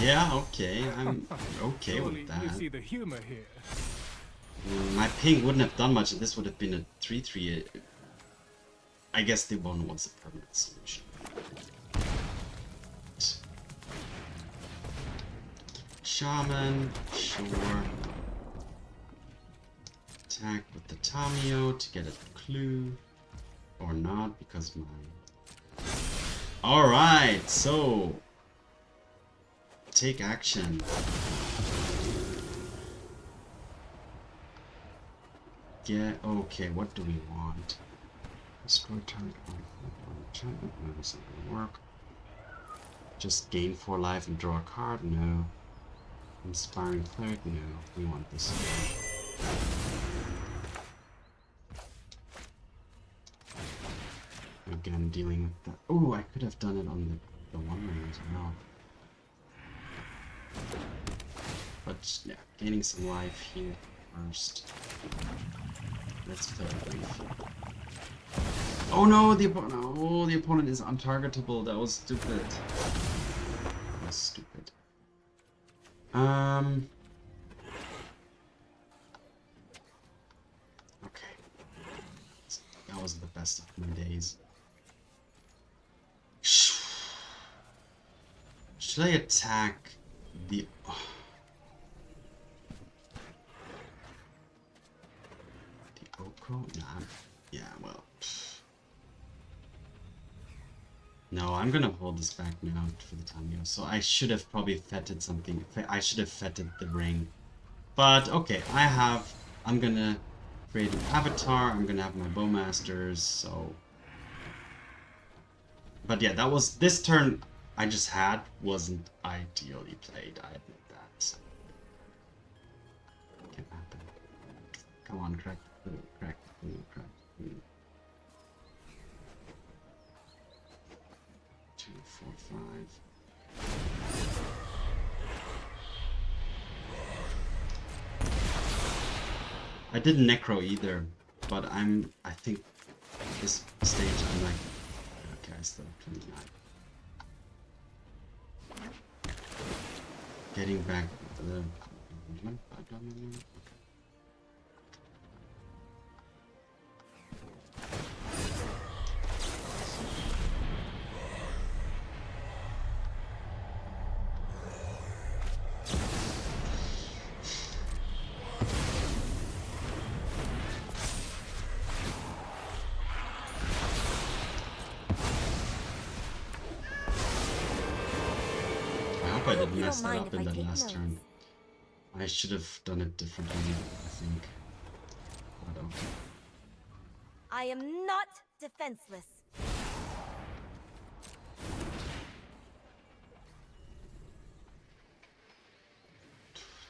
Yeah, okay, I'm okay with that. You see the humor here. My ping wouldn't have done much, and this would have been a 3/3. I guess the one wants a permanent solution. Shaman, sure. Attack with the Tamio to get a clue. Or not, because mine. Alright, so take action. Okay, what do we want? Destroy target enchantment. No, that's not gonna work. Just gain 4 life and draw a card? No. Inspiring Cleric? No. We want this one. Again, dealing with that. Oh, I could have done it on the one ring as well. But yeah, gaining some life here first. Let's play a brief. Oh no, the opponent is untargetable. That was stupid. That was stupid. Okay. That was the best of my days. Should I attack the... The Oko? Nah, yeah, well... No, I'm gonna hold this back now for the time being. So I should have probably fetted something. I should have fetted the ring. But, okay, I'm gonna create an avatar. I'm gonna have my Bowmasters, so... But yeah, that was... This turn I just had wasn't ideally played, I admit that. Can't happen. Come on, crack the clue, crack the clue, crack the clue. 2, 4, 5. I didn't necro either, but I think this stage I'm like, okay, I still have 29. Getting back the I didn't mess that up in that last turn. I should have done it differently, I think. But okay. I am not defenseless.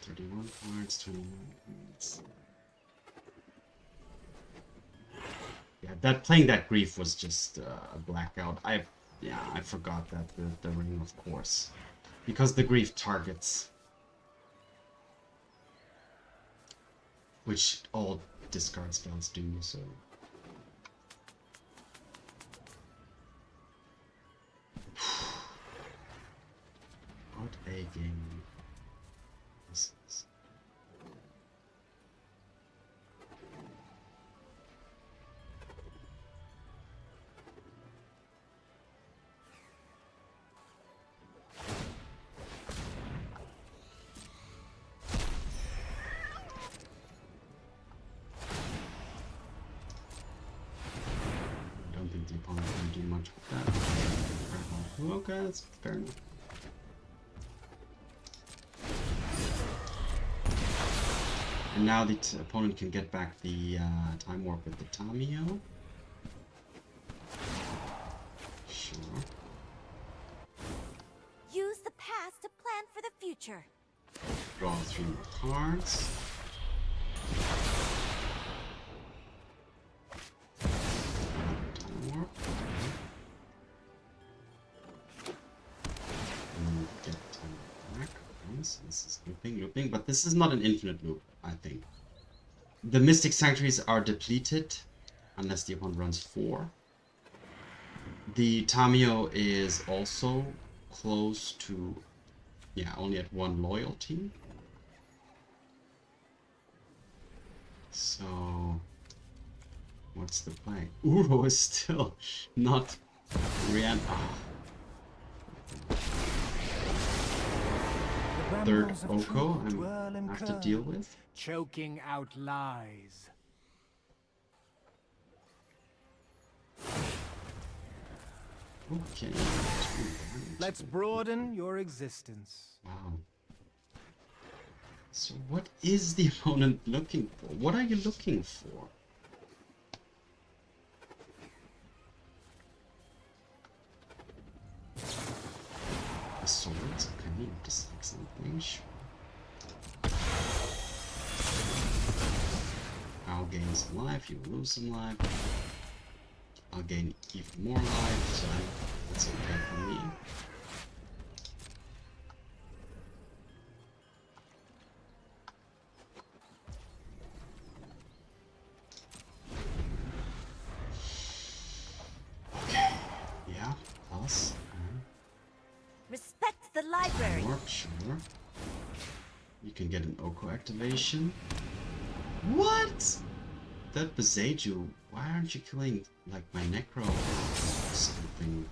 $31 cards, 29 cards. Yeah, playing that grief was just a blackout. I forgot that the ring, of course. Because the grief targets, which all discard spells do, so. What a game this is. The opponent can do much with that. Okay, that's fair enough. And now the opponent can get back the Time Warp with the Tamiyo. Sure. Use the past to plan for the future. Draw 3 more cards. This is looping, but this is not an infinite loop, I think. The Mystic Sanctuaries are depleted, unless the opponent runs 4. The Tamiyo is also close to, yeah, only at 1 loyalty. So, what's the play? Uro is still not Reanimate. Third Oko I have to deal with. Choking out lies. Okay. Let's broaden your existence. Wow. So what is the opponent looking for? What are you looking for? The swords, okay, dislike something, sure. I'll gain some life, you lose some life. I'll gain even more life, so that's okay for me. Okay, yeah, plus. Respect the library. Sure. You can get an Oko activation. What? That Beseiju, why aren't you killing, like, my Necro or something?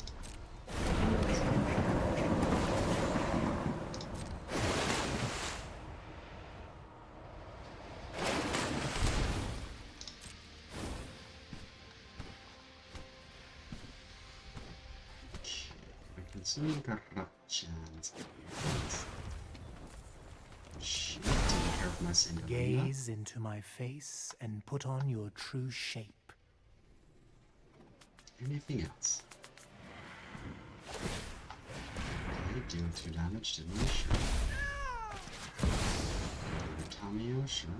Okay, I can see corruptions. Shit, take care of my Saint Elenda. Gaze into my face and put on your true shape. Anything else? Okay, deal 2 damage to me, sure. Tamiyo, sure.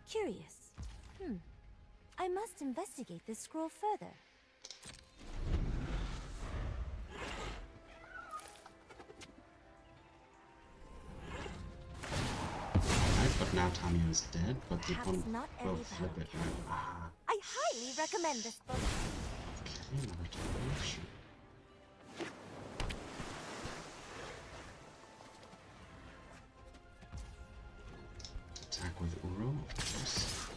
Curious. I must investigate this scroll further. Right, but now Tamio is dead, but the Perhaps opponent not will every flip battle it, can right? be won. Ah, I highly recommend this book. okay, another termination. Attack with Uro, of course.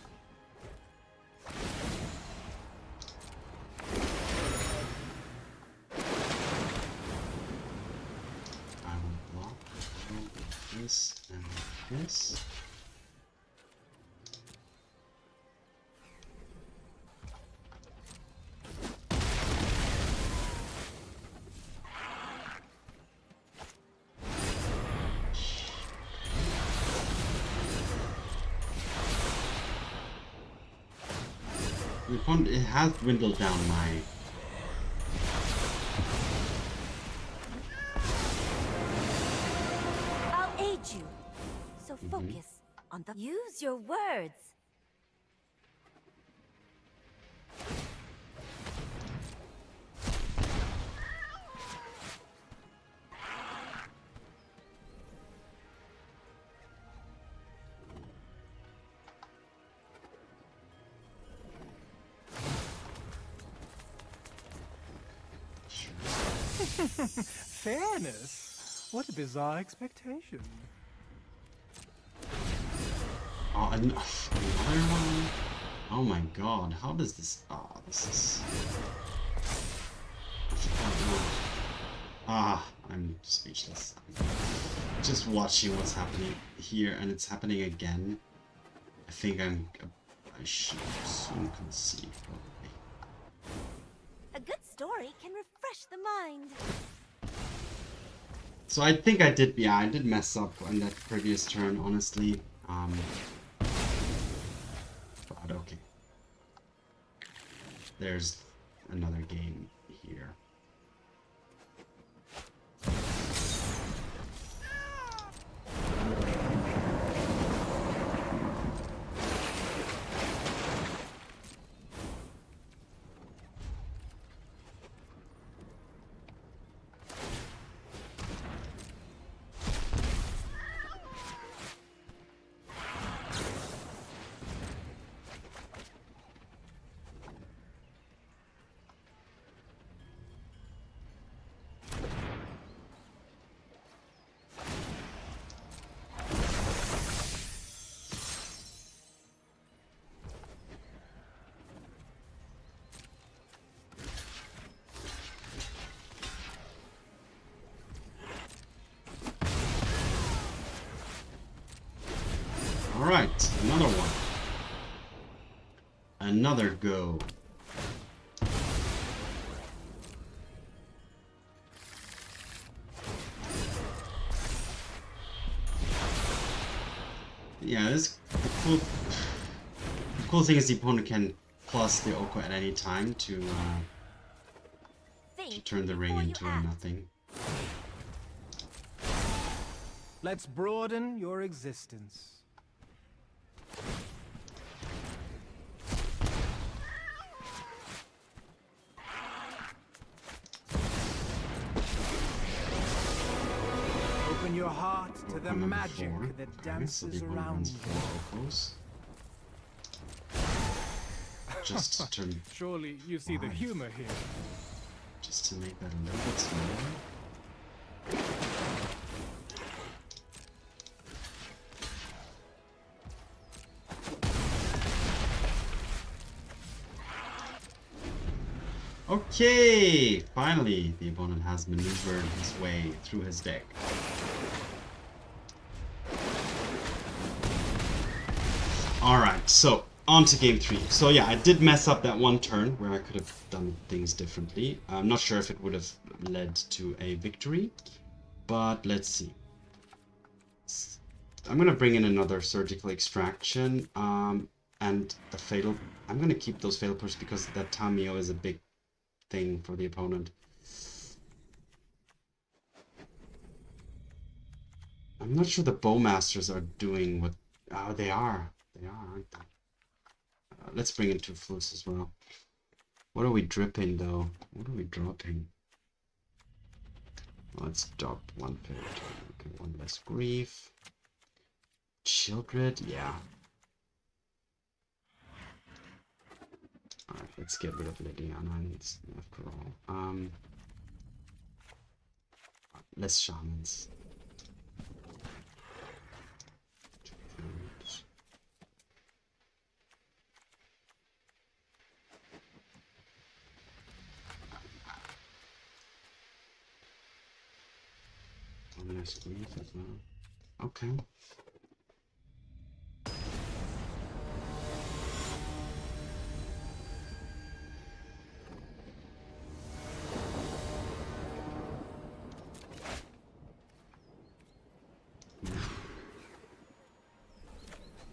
I will block Uro with this and this. The opponent, it has dwindled down my... I'll aid you. So focus on the... Use your words. Fairness? What a bizarre expectation. Oh, another one? Oh my god, how does this... Oh, this is... Ah, I'm speechless. Just watching what's happening here, and it's happening again. I think I should soon concede, probably. A good story can refresh the mind. So I think I did mess up on that previous turn, honestly. But okay. There's another game here. Alright, another one. Another go. Yeah, this the cool thing is the opponent can plus the Oko at any time to turn the ring into a nothing. Let's broaden your existence. Open your heart to the magic that dances around you. Just to turn, Surely you see the humor here. just to make that a little bit smaller. Okay, finally the opponent has maneuvered his way through his deck. Alright, so on to game 3. So yeah, I did mess up that one turn where I could have done things differently. I'm not sure if it would have led to a victory, but let's see. I'm going to bring in another surgical extraction and a fatal. I'm going to keep those fatal push because that Tamio is a big thing for the opponent. I'm not sure the Bowmasters are doing what... Oh, they are. They They are, aren't they? Let's bring in 2 flutes as well. What are we dripping though? What are we dropping? Let's drop 150. Okay, 1 less grief. Sheoldred, yeah. Alright, let's get rid of Liliana after all. Less shamans. One less grief as well. Okay.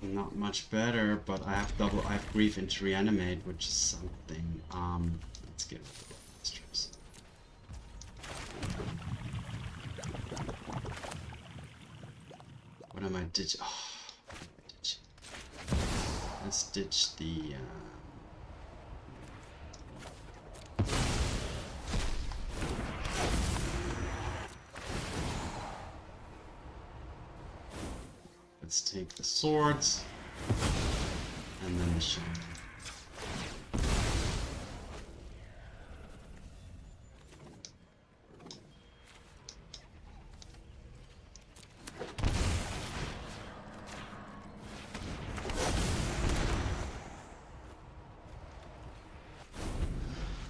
Not much better, but I have grief into reanimate, which is something. Let's get rid of the Bloodmasters. What am I ditch? Oh, let's ditch the. Let's take the swords and then the shaman.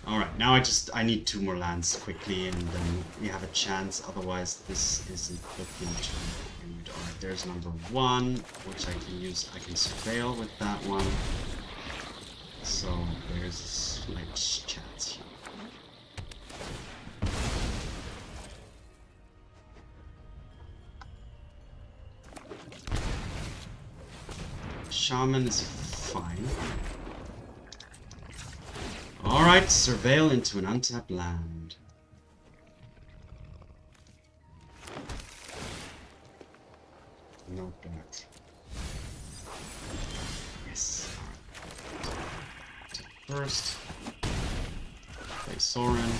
Alright, now I need 2 more lands quickly and then we have a chance, otherwise this isn't looking too good. Alright, there's number 1, which I can use. I can surveil with that one. So there's a slight chance here. Shaman is fine. Alright, surveil into an untapped land. Not bad. Yes. Alright. Take first. Play Sorin.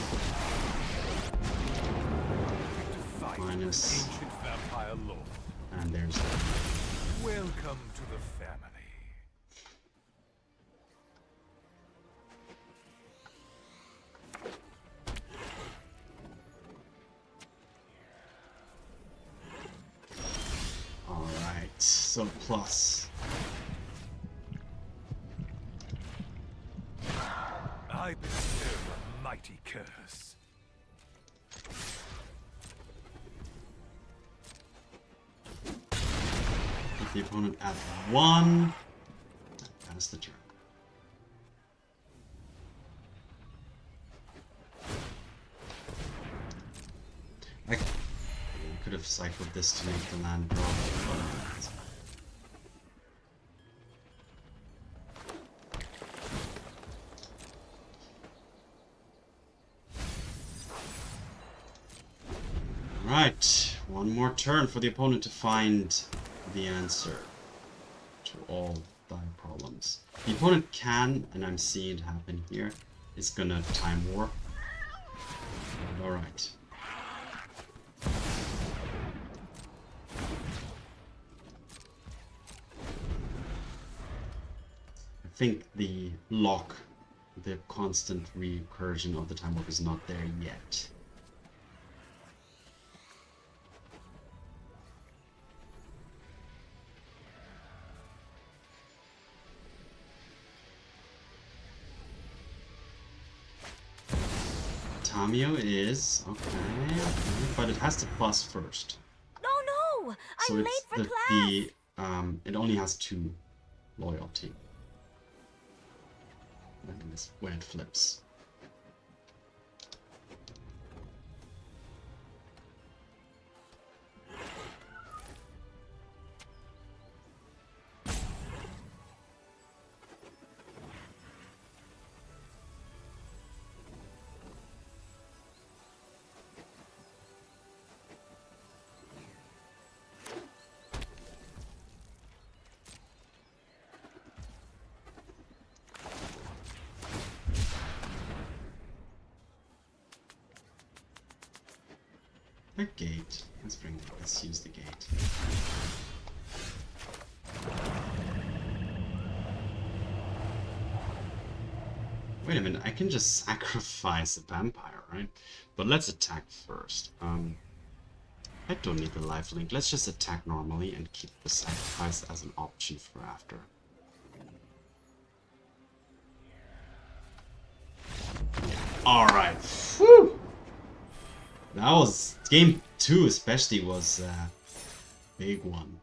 Minus. Ancient vampire lord. And there's that. Welcome to the family. Alright, so plus. I bestow a mighty curse. Put the opponent at 1. Pass the turn. I could have cycled this to make the land drop, but right, one more turn for the opponent to find the answer to all thy problems. The opponent can, and I'm seeing it happen here, is gonna time warp. Alright. I think the lock, the constant recursion of the time warp is not there yet. Tamio is okay, but it has to plus first. No, So I'm late it's for class. it only has 2 loyalty. And this where it flips. A gate. Let's use the gate. Wait a minute, I can just sacrifice a vampire, right? But let's attack first. I don't need the lifelink. Let's just attack normally and keep the sacrifice as an option for after. Alright. Whew! That was... Game 2 especially was a big one.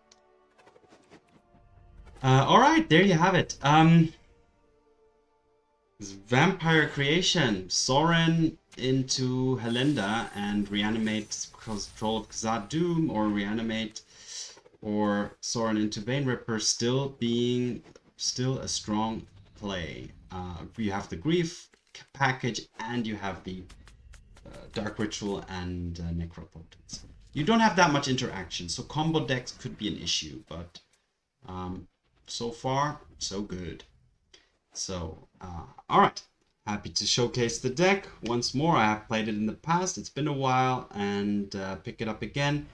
Alright, there you have it. Vampire Creation. Sorin into Elenda and Reanimate Troll of Khazad-dum, or Reanimate or Sorin into Vein Ripper, still a strong play. You have the Grief package and you have the Dark Ritual and Necropotence. You don't have that much interaction, so combo decks could be an issue, but so far, so good. So, alright. Happy to showcase the deck once more. I have played it in the past. It's been a while, and pick it up again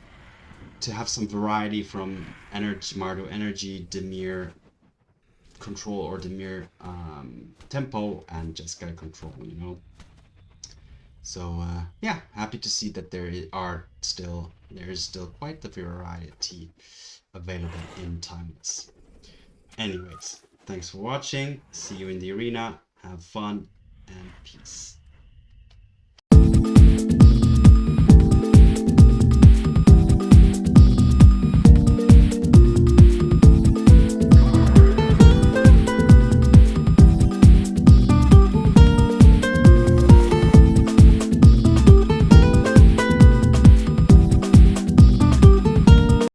to have some variety from Mardu Energy, Dimir Control, or Dimir Tempo, and just get a control, you know. So yeah, happy to see that there is still quite the variety available in Timeless. Anyways, thanks for watching. See you in the arena. Have fun and peace.